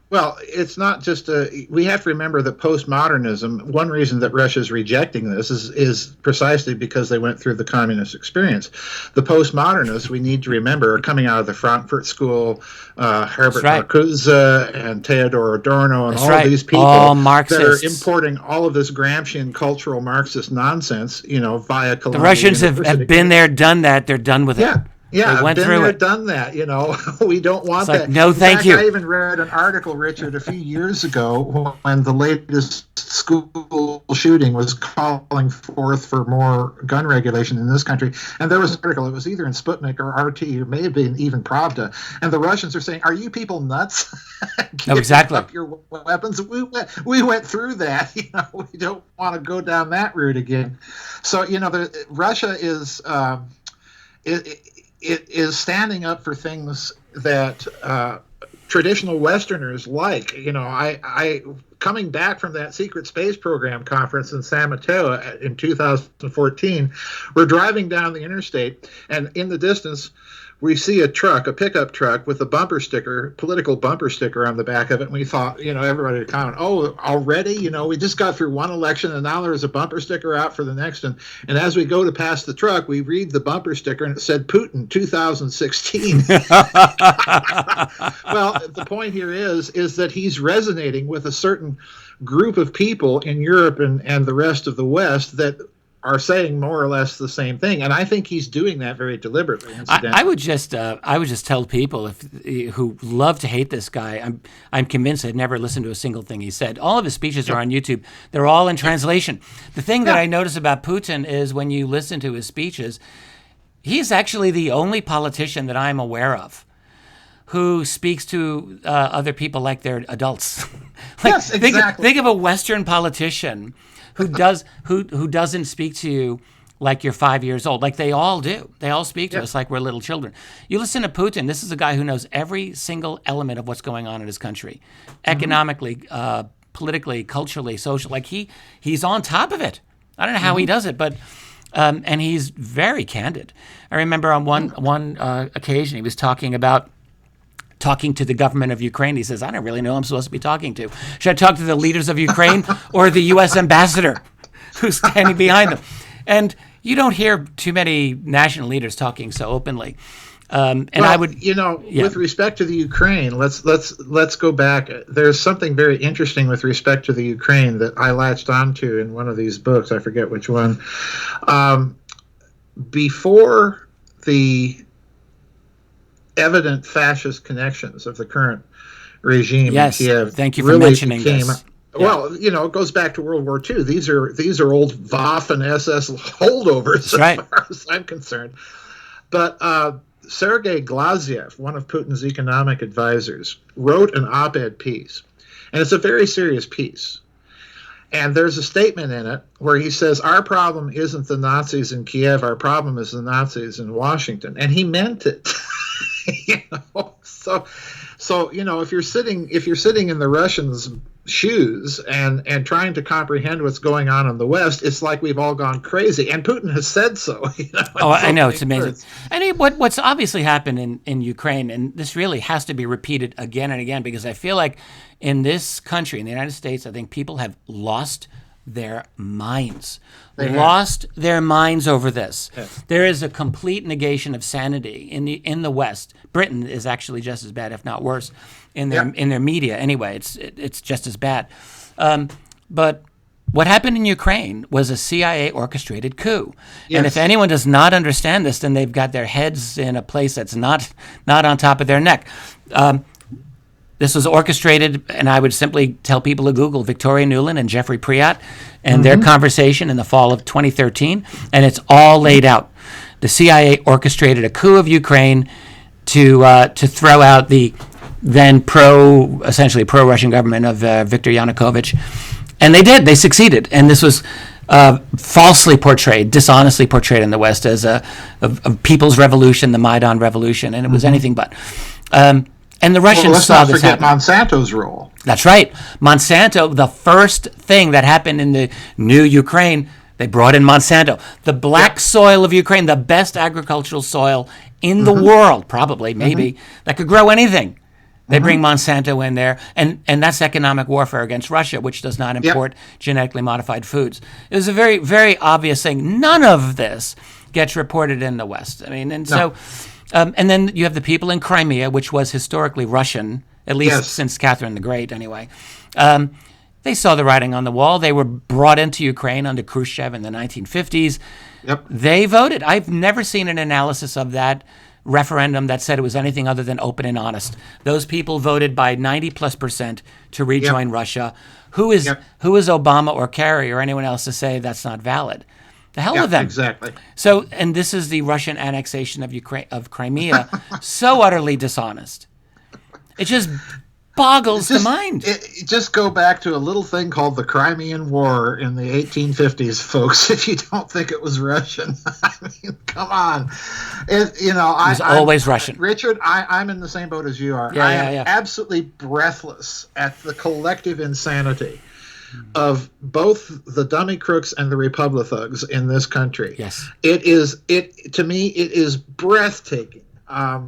S2: Well, it's not just we have to remember that postmodernism, one reason that Russia is rejecting this is precisely because they went through the communist experience. The postmodernists, we need to remember, are coming out of the Frankfurt School, Herbert Marcuse and Theodor Adorno and all these people that are importing all of this Gramscian cultural Marxist nonsense, via Columbia
S1: The Russians have been there, done that. They're done with it.
S2: Yeah,
S1: They
S2: I've
S1: went
S2: been
S1: through
S2: there,
S1: it.
S2: done that. We don't want
S1: It's like,
S2: that.
S1: no,
S2: In
S1: thank
S2: fact, I
S1: you.
S2: even read an article, Richard, a few years ago when the latest school shooting was calling forth for more gun regulation in this country. And there was an article, it was either in Sputnik or RT, it may have been even Pravda. And the Russians are saying, are you people nuts?
S1: No,
S2: Give
S1: exactly.
S2: up your weapons. We went through that. We don't want to go down that route again. So, Russia is. It is standing up for things that traditional Westerners like. I coming back from that secret space program conference in San Mateo in 2014, we're driving down the interstate, and in the distance, we see a pickup truck with a political bumper sticker on the back of it. And we thought, everybody would comment, oh, already? We just got through one election and now there's a bumper sticker out for the next. And as we go to pass the truck, we read the bumper sticker and it said Putin 2016. Well, the point here is that he's resonating with a certain group of people in Europe and the rest of the West that are saying more or less the same thing, and I think he's doing that very deliberately.
S1: I would just tell people who love to hate this guy. I'm convinced I've never listened to a single thing he said. All of his speeches are on YouTube. They're all in translation. The thing that I notice about Putin is when you listen to his speeches, he's actually the only politician that I'm aware of who speaks to other people like they're adults.
S2: Yes, exactly.
S1: Think of a Western politician who doesn't speak to you like you're 5 years old, like they all do. They all speak to us like we're little children. You listen to Putin, this is a guy who knows every single element of what's going on in his country, economically, politically, culturally, social. Like he's on top of it. I don't know how he does it, but and he's very candid. I remember on one occasion he was talking to the government of Ukraine. He says, I don't really know who I'm supposed to be talking to. Should I talk to the leaders of Ukraine or the U.S. ambassador who's standing behind them? And you don't hear too many national leaders talking so openly.
S2: With respect to the Ukraine, let's go back. There's something very interesting with respect to the Ukraine that I latched onto in one of these books. I forget which one. Before the evident fascist connections of the current regime in Kiev.
S1: Thank you for mentioning this.
S2: Well, it goes back to World War II. These are old Waffen SS holdovers, as far as I'm concerned. But Sergei Glaziev, one of Putin's economic advisors, wrote an op-ed piece, and it's a very serious piece. And there's a statement in it where he says, our problem isn't the Nazis in Kiev, our problem is the Nazis in Washington. And he meant it. So if you're sitting in the Russians' shoes and trying to comprehend what's going on in the West, it's like we've all gone crazy. And Putin has said so.
S1: I know, it's amazing. And what's obviously happened in Ukraine, and this really has to be repeated again and again, because I feel like in this country, in the United States, I think people have lost their minds. Lost their minds over this. Yes. There is a complete negation of sanity in the West. Britain is actually just as bad, if not worse, in their media. Anyway, it's just as bad. But what happened in Ukraine was a CIA orchestrated coup. Yes. And if anyone does not understand this, then they've got their heads in a place that's not on top of their neck. This was orchestrated, and I would simply tell people to Google Victoria Nuland and Jeffrey Priat and their conversation in the fall of 2013, and it's all laid out. The CIA orchestrated a coup of Ukraine to throw out the then essentially pro-Russian government of Viktor Yanukovych, and they did. They succeeded, and this was falsely portrayed, dishonestly portrayed in the West as a people's revolution, the Maidan revolution, and it was anything but. And the Russians saw this happen.
S2: Let's not forget Monsanto's role.
S1: That's right. Monsanto, the first thing that happened in the new Ukraine, they brought in Monsanto. The black soil of Ukraine, the best agricultural soil in the world, probably, maybe, that could grow anything. They bring Monsanto in there, and that's economic warfare against Russia, which does not import genetically modified foods. It was a very, very obvious thing. None of this gets reported in the West. I mean, so... and then you have the people in Crimea, which was historically Russian, at least since Catherine the Great, anyway. They saw the writing on the wall. They were brought into Ukraine under Khrushchev in the 1950s. Yep. They voted. I've never seen an analysis of that referendum that said it was anything other than open and honest. Those people voted by 90+% to rejoin Russia. Who is Obama or Kerry or anyone else to say that's not valid? The hell with them.
S2: Exactly.
S1: So, and this is the Russian annexation of Crimea, so utterly dishonest. It just boggles the mind.
S2: Just go back to a little thing called the Crimean War in the 1850s, folks, if you don't think it was Russian. I mean, come on. It was
S1: always Russian.
S2: Richard, I'm in the same boat as you are. I am absolutely breathless at the collective insanity of both the dummy crooks and the Republic thugs in this country.
S1: Yes.
S2: To me, it is breathtaking. How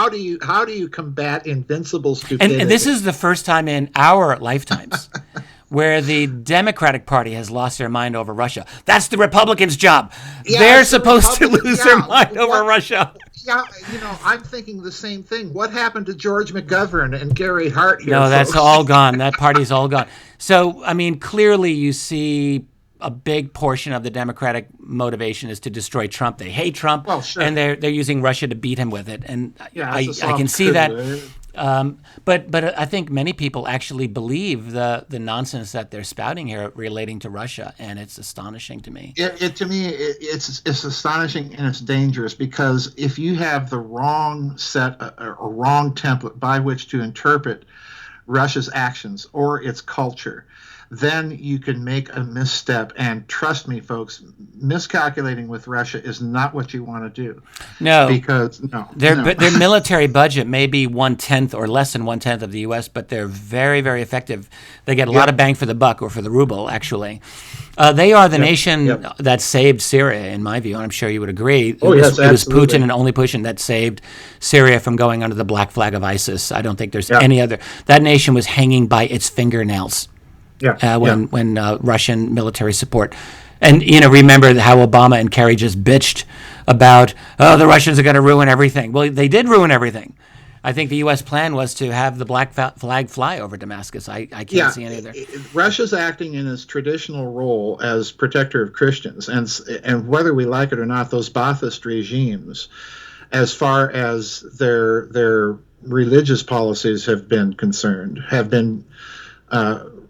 S2: do you combat invincible stupidity?
S1: And this is the first time in our lifetimes where the Democratic Party has lost their mind over Russia. That's the Republicans' job. They're supposed to lose their mind over Russia.
S2: Yeah, I'm thinking the same thing. What happened to George McGovern and Gary Hart here?
S1: No,
S2: folks?
S1: that's all gone. That party's all gone. So, I mean, clearly you see a big portion of the Democratic motivation is to destroy Trump. They hate Trump, and they're using Russia to beat him with it. And I can see that. But I think many people actually believe the nonsense that they're spouting here relating to Russia, and it's astonishing to me.
S2: It's astonishing and it's dangerous, because if you have the wrong set or wrong template by which to interpret Russia's actions or its culture, then you can make a misstep. And trust me, folks, miscalculating with Russia is not what you want to do.
S1: No,
S2: because
S1: their military budget may be 1/10 or less than 1/10 of the U.S., but they're very, very effective. They get a lot of bang for the buck, or for the ruble, actually. They are the nation that saved Syria, in my view, and I'm sure you would agree. It was Putin and only Putin that saved Syria from going under the black flag of ISIS. I don't think there's any other. That nation was hanging by its fingernails. When Russian military support. And, remember how Obama and Kerry just bitched about, the Russians are going to ruin everything. Well, they did ruin everything. I think the U.S. plan was to have the black flag fly over Damascus. I can't see any other.
S2: Russia's acting in its traditional role as protector of Christians. And whether we like it or not, those Ba'athist regimes, as far as their religious policies have been concerned, have been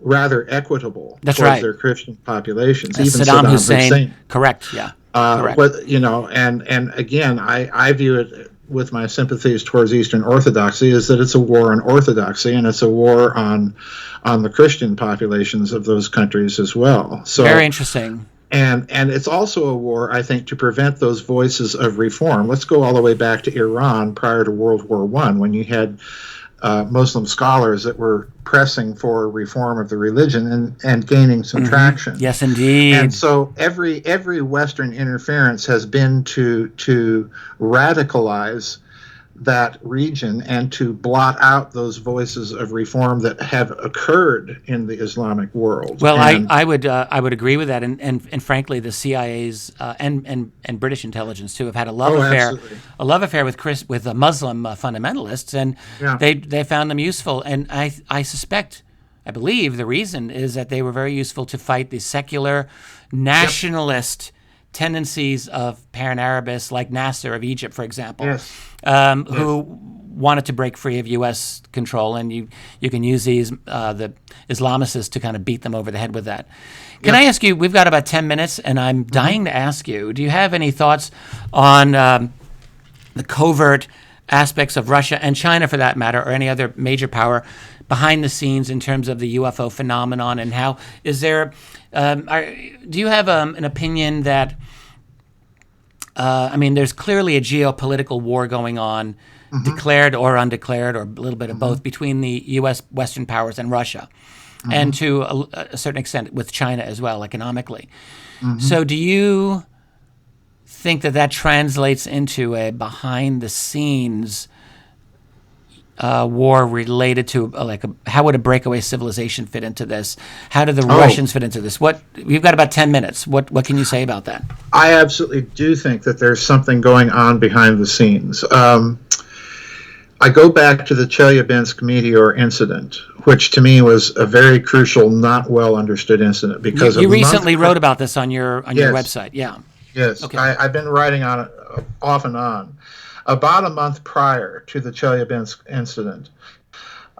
S2: rather equitable towards their Christian populations. Even
S1: Saddam Hussein. Correct, yeah. Correct.
S2: And again, I view it with my sympathies towards Eastern Orthodoxy is that it's a war on orthodoxy, and it's a war on the Christian populations of those countries as well. So
S1: very interesting.
S2: And it's also a war, I think, to prevent those voices of reform. Let's go all the way back to Iran prior to World War I, when you had Muslim scholars that were pressing for reform of the religion and gaining some traction.
S1: Yes, indeed.
S2: And so every Western interference has been to radicalize that region and to blot out those voices of reform that have occurred in the Islamic world.
S1: Well, I would agree with that, and frankly, the CIA's and British intelligence too have had a love affair with the Muslim fundamentalists, and they found them useful. And I believe the reason is that they were very useful to fight the secular nationalist tendencies of Pan-Arabists like Nasser of Egypt, for example, who wanted to break free of U.S. control, and you can use the Islamicists to kind of beat them over the head with that. Can I ask you, we've got about 10 minutes, and I'm dying to ask you, do you have any thoughts on the covert aspects of Russia and China, for that matter, or any other major power behind the scenes in terms of the UFO phenomenon, and how is there... do you have an opinion that, there's clearly a geopolitical war going on, declared or undeclared, or a little bit of both, between the U.S. Western powers and Russia, and to a certain extent with China as well, economically. So do you think that translates into a behind-the-scenes war related to how would a breakaway civilization fit into this? How do the Russians fit into this? You've got about 10 minutes. What can you say about that?
S2: I absolutely do think that there's something going on behind the scenes. I go back to the Chelyabinsk meteor incident, which to me was a very crucial, not well understood incident, because
S1: you recently wrote about this on your website. Yeah.
S2: Yes. Okay. I've been writing on it off and on. About a month prior to the Chelyabinsk incident,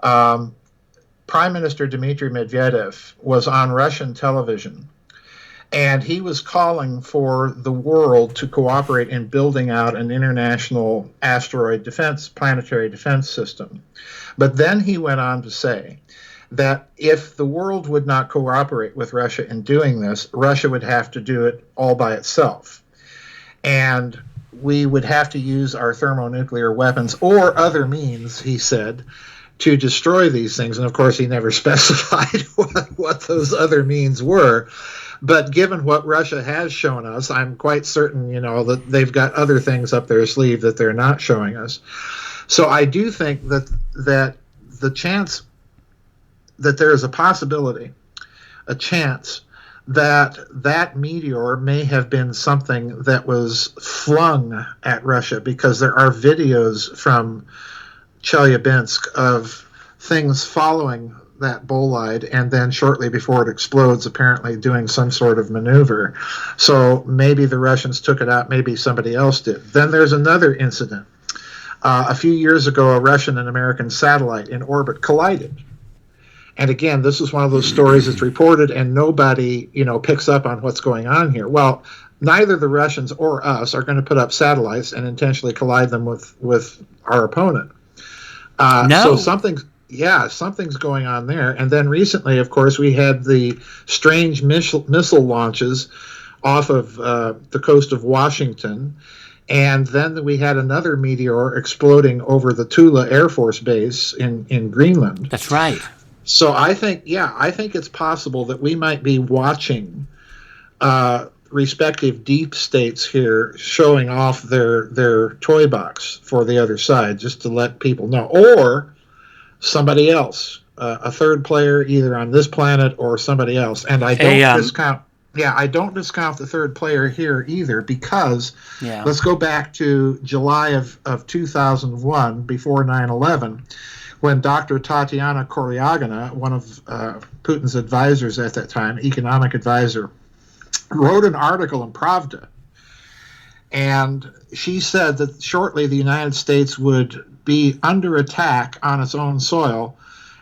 S2: Prime Minister Dmitry Medvedev was on Russian television, and he was calling for the world to cooperate in building out an international asteroid defense, planetary defense system. But then he went on to say that if the world would not cooperate with Russia in doing this, Russia would have to do it all by itself. And we would have to use our thermonuclear weapons or other means, he said, to destroy these things. And of course, he never specified what those other means were. But given what Russia has shown us, I'm quite certain, that they've got other things up their sleeve that they're not showing us. So I do think that the chance that there is a possibility, a chance that meteor may have been something that was flung at Russia, because there are videos from Chelyabinsk of things following that bolide, and then shortly before it explodes, apparently doing some sort of maneuver. So maybe the Russians took it out, maybe somebody else did. Then there's another incident. A few years ago, a Russian and American satellite in orbit collided. And again, this is one of those stories that's reported and nobody, picks up on what's going on here. Well, neither the Russians or us are going to put up satellites and intentionally collide them with our opponent.
S1: No.
S2: So something's going on there. And then recently, of course, we had the strange missile launches off of the coast of Washington. And then we had another meteor exploding over the Tula Air Force Base in Greenland.
S1: That's right.
S2: So I think it's possible that we might be watching respective deep states here showing off their toy box for the other side, just to let people know, or somebody else, a third player either on this planet or somebody else. And I don't discount. Yeah, I don't discount the third player here either, because let's go back to July of 2001, before 9/11, when Dr. Tatiana Koryagina, one of Putin's advisors at that time, economic advisor, wrote an article in Pravda. And she said that shortly the United States would be under attack on its own soil,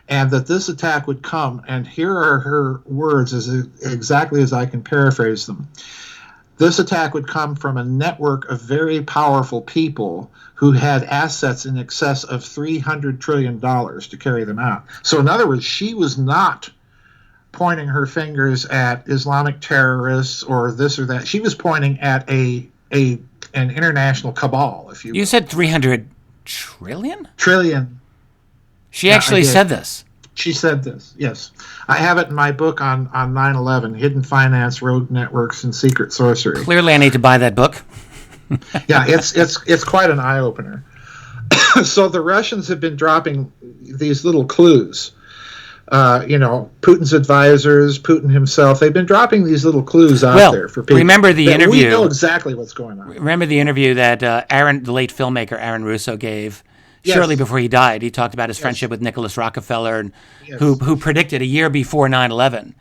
S2: and that this attack would come, and here are her words exactly as I can paraphrase them. This attack would come from a network of very powerful people who had assets in excess of $300 trillion to carry them out. So in other words, she was not pointing her fingers at Islamic terrorists or this or that. She was pointing at an international cabal, if you will.
S1: You said 300 trillion?
S2: Trillion.
S1: She actually said this.
S2: She said this, yes. I have it in my book on 9/11, Hidden Finance, Rogue Networks, and Secret Sorcery.
S1: Clearly I need to buy that book.
S2: Yeah, it's quite an eye-opener. So the Russians have been dropping these little clues. Putin's advisors, Putin himself, they've been dropping these little clues out there for people.
S1: Remember the interview.
S2: We know exactly what's going on.
S1: Remember the interview that the late filmmaker Aaron Russo gave shortly before he died. He talked about his friendship with Nicholas Rockefeller, and who predicted a year before 9/11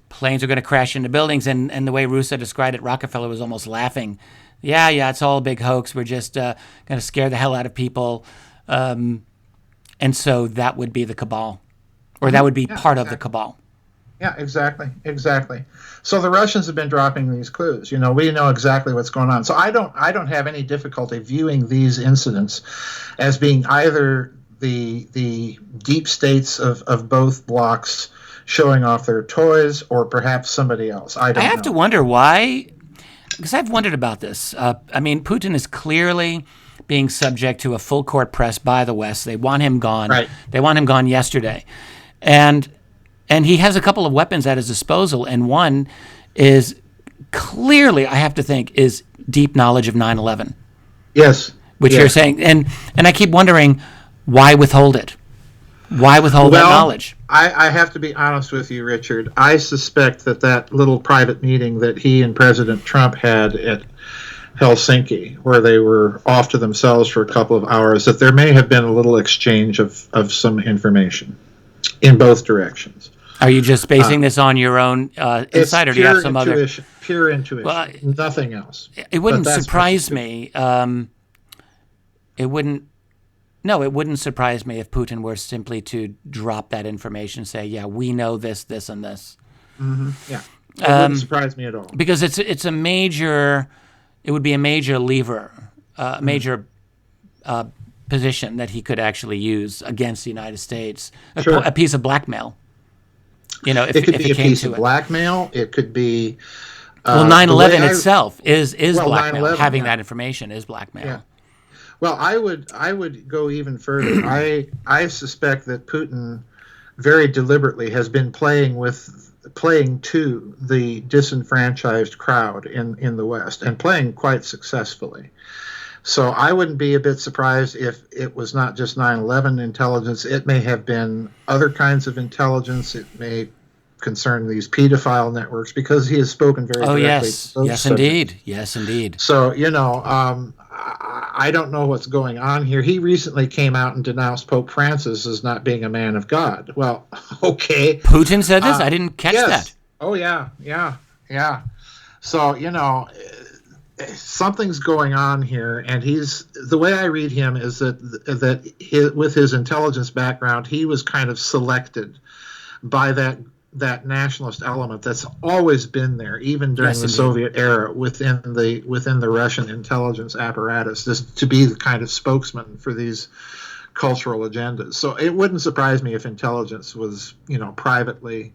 S1: planes are going to crash into buildings. And the way Russo described it, Rockefeller was almost laughing. Yeah, it's all a big hoax. We're just going to scare the hell out of people. And so that would be the cabal, or that would be part of the cabal.
S2: Yeah, exactly. So the Russians have been dropping these clues. We know exactly what's going on. So I don't have any difficulty viewing these incidents as being either the deep states of both blocs showing off their toys, or perhaps somebody else. I have
S1: to wonder why, because I've wondered about this. Putin is clearly being subject to a full court press by the West. They want him gone.
S2: Right.
S1: They want him gone yesterday. And he has a couple of weapons at his disposal, and one is clearly, I have to think, is deep knowledge of 9/11.
S2: Yes.
S1: Which you're saying. And I keep wondering, why withhold it? Why withhold that knowledge?
S2: I have to be honest with you, Richard. I suspect that little private meeting that he and President Trump had at Helsinki, where they were off to themselves for a couple of hours, that there may have been a little exchange of some information in both directions.
S1: Are you just basing this on your own insight, or do you have some other?
S2: Pure intuition,
S1: Well,
S2: nothing else.
S1: It wouldn't surprise me. It wouldn't surprise me if Putin were simply to drop that information and say, yeah, we know this, this, and this.
S2: Mm-hmm. Yeah, it wouldn't surprise me at all.
S1: Because it would be a major lever, major position that he could actually use against the United States, a piece of blackmail. If
S2: it could
S1: be
S2: a piece of blackmail. It could be.
S1: 9/11 itself is blackmail.
S2: 9/11,
S1: Having that information is blackmail.
S2: Yeah. Well, I would go even further. I suspect that Putin very deliberately has been playing to the disenfranchised crowd in the West, and playing quite successfully. So I wouldn't be a bit surprised if it was not just 9/11 intelligence. It may have been other kinds of intelligence. It may concern these pedophile networks, because he has spoken very directly.
S1: Yes, indeed.
S2: So, I don't know what's going on here. He recently came out and denounced Pope Francis as not being a man of God. Well, okay.
S1: Putin said this? I didn't catch that.
S2: Oh, yeah. So, something's going on here, and the way I read him is that with his intelligence background, he was kind of selected by that nationalist element that's always been there, even during the Soviet era, within the Russian intelligence apparatus, just to be the kind of spokesman for these cultural agendas. So it wouldn't surprise me if intelligence was, privately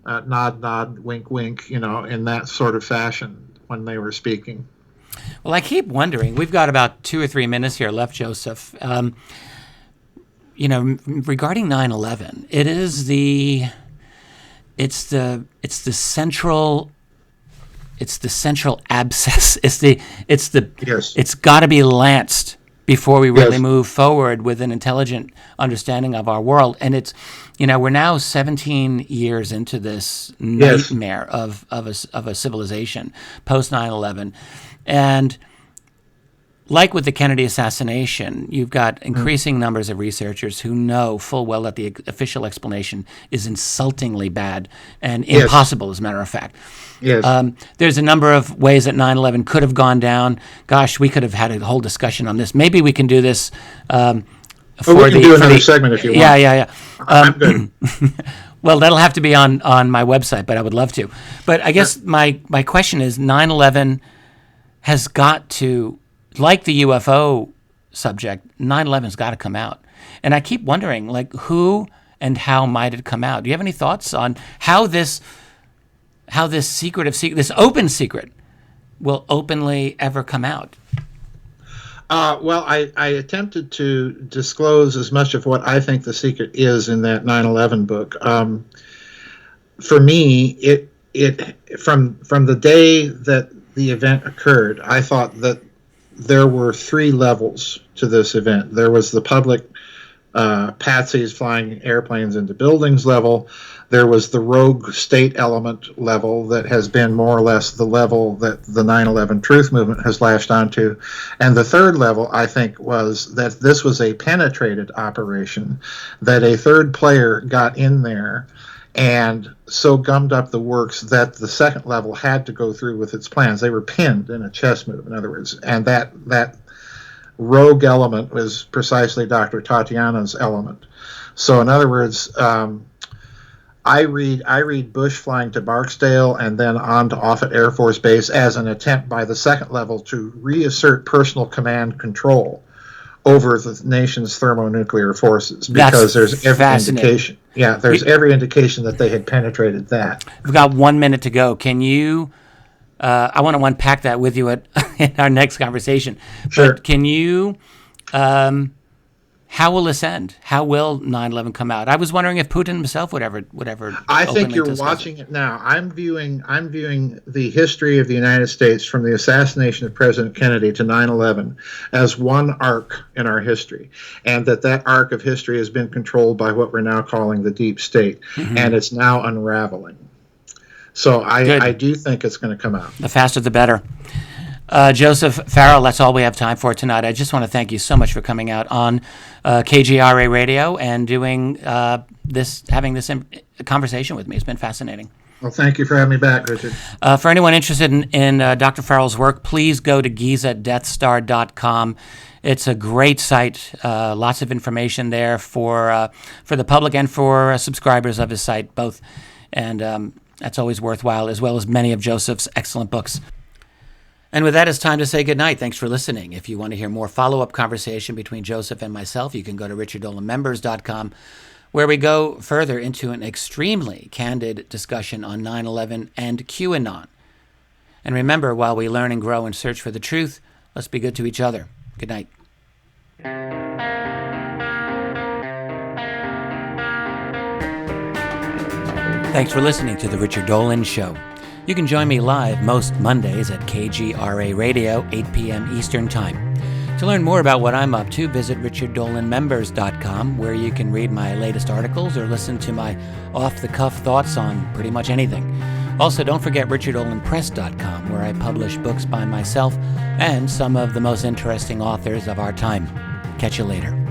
S2: nod, wink, wink, in that sort of fashion when they were speaking.
S1: Well, I keep wondering, we've got about 2 or 3 minutes here left, Joseph. Regarding 9/11, it's the central abscess. It's got to be lanced before we really move forward with an intelligent understanding of our world. And it's, we're now 17 years into this nightmare of a civilization post 9/11, and like with the Kennedy assassination, you've got increasing numbers of researchers who know full well that the official explanation is insultingly bad and impossible, as a matter of fact.
S2: Yes.
S1: There's a number of ways that 9/11 could have gone down. Gosh, we could have had a whole discussion on this. Maybe we can do this.
S2: We can do another segment if you want.
S1: Yeah.
S2: I'm good.
S1: Well, that'll have to be on my website, but I would love to. But I guess my question is, 9/11 has got to, like the UFO subject, 9/11's got to come out. And I keep wondering, who and how might it come out? Do you have any thoughts on how this this open secret will openly ever come out?
S2: Well, I attempted to disclose as much of what I think the secret is in that 9/11 book. For me, it from the day that the event occurred, I thought that there were 3 levels to this event. There was the public patsies flying airplanes into buildings level. There was the rogue state element level that has been more or less the level that the 9/11 truth movement has latched onto. And the third level, I think, was that this was a penetrated operation, that a third player got in there and so gummed up the works that the second level had to go through with its plans. They were pinned in a chess move, in other words. And that rogue element was precisely Dr. Tatiana's element. So in other words, I read Bush flying to Barksdale and then on to Offutt Air Force Base as an attempt by the second level to reassert personal command control over the nation's thermonuclear forces, because there's every indication. Yeah, there's every indication that they had penetrated that.
S1: We've got 1 minute to go. Can you? I want to unpack that with you in our next conversation.
S2: Sure.
S1: But can you? How will this end? How will 9/11 come out? I was wondering if Putin himself would ever.
S2: I think you're watching it now. I'm viewing the history of the United States from the assassination of President Kennedy to 9/11 as one arc in our history, and that arc of history has been controlled by what we're now calling the deep state, and it's now unraveling. So I do think it's going to come out.
S1: The faster, the better. Joseph Farrell, that's all we have time for tonight. I just want to thank you so much for coming out on KGRA Radio and doing having this conversation with me. It's been fascinating.
S2: Well, thank you for having me back, Richard.
S1: For anyone interested in Dr. Farrell's work, please go to GizaDeathStar.com. It's a great site, lots of information there for the public and for subscribers of his site, both. And that's always worthwhile, as well as many of Joseph's excellent books. And with that, it's time to say goodnight. Thanks for listening. If you want to hear more follow-up conversation between Joseph and myself, you can go to RichardDolanMembers.com, where we go further into an extremely candid discussion on 9/11 and QAnon. And remember, while we learn and grow and search for the truth, let's be good to each other. Good night. Thanks for listening to The Richard Dolan Show. You can join me live most Mondays at KGRA Radio, 8 p.m. Eastern Time. To learn more about what I'm up to, visit RichardDolanMembers.com, where you can read my latest articles or listen to my off-the-cuff thoughts on pretty much anything. Also, don't forget RichardDolanPress.com, where I publish books by myself and some of the most interesting authors of our time. Catch you later.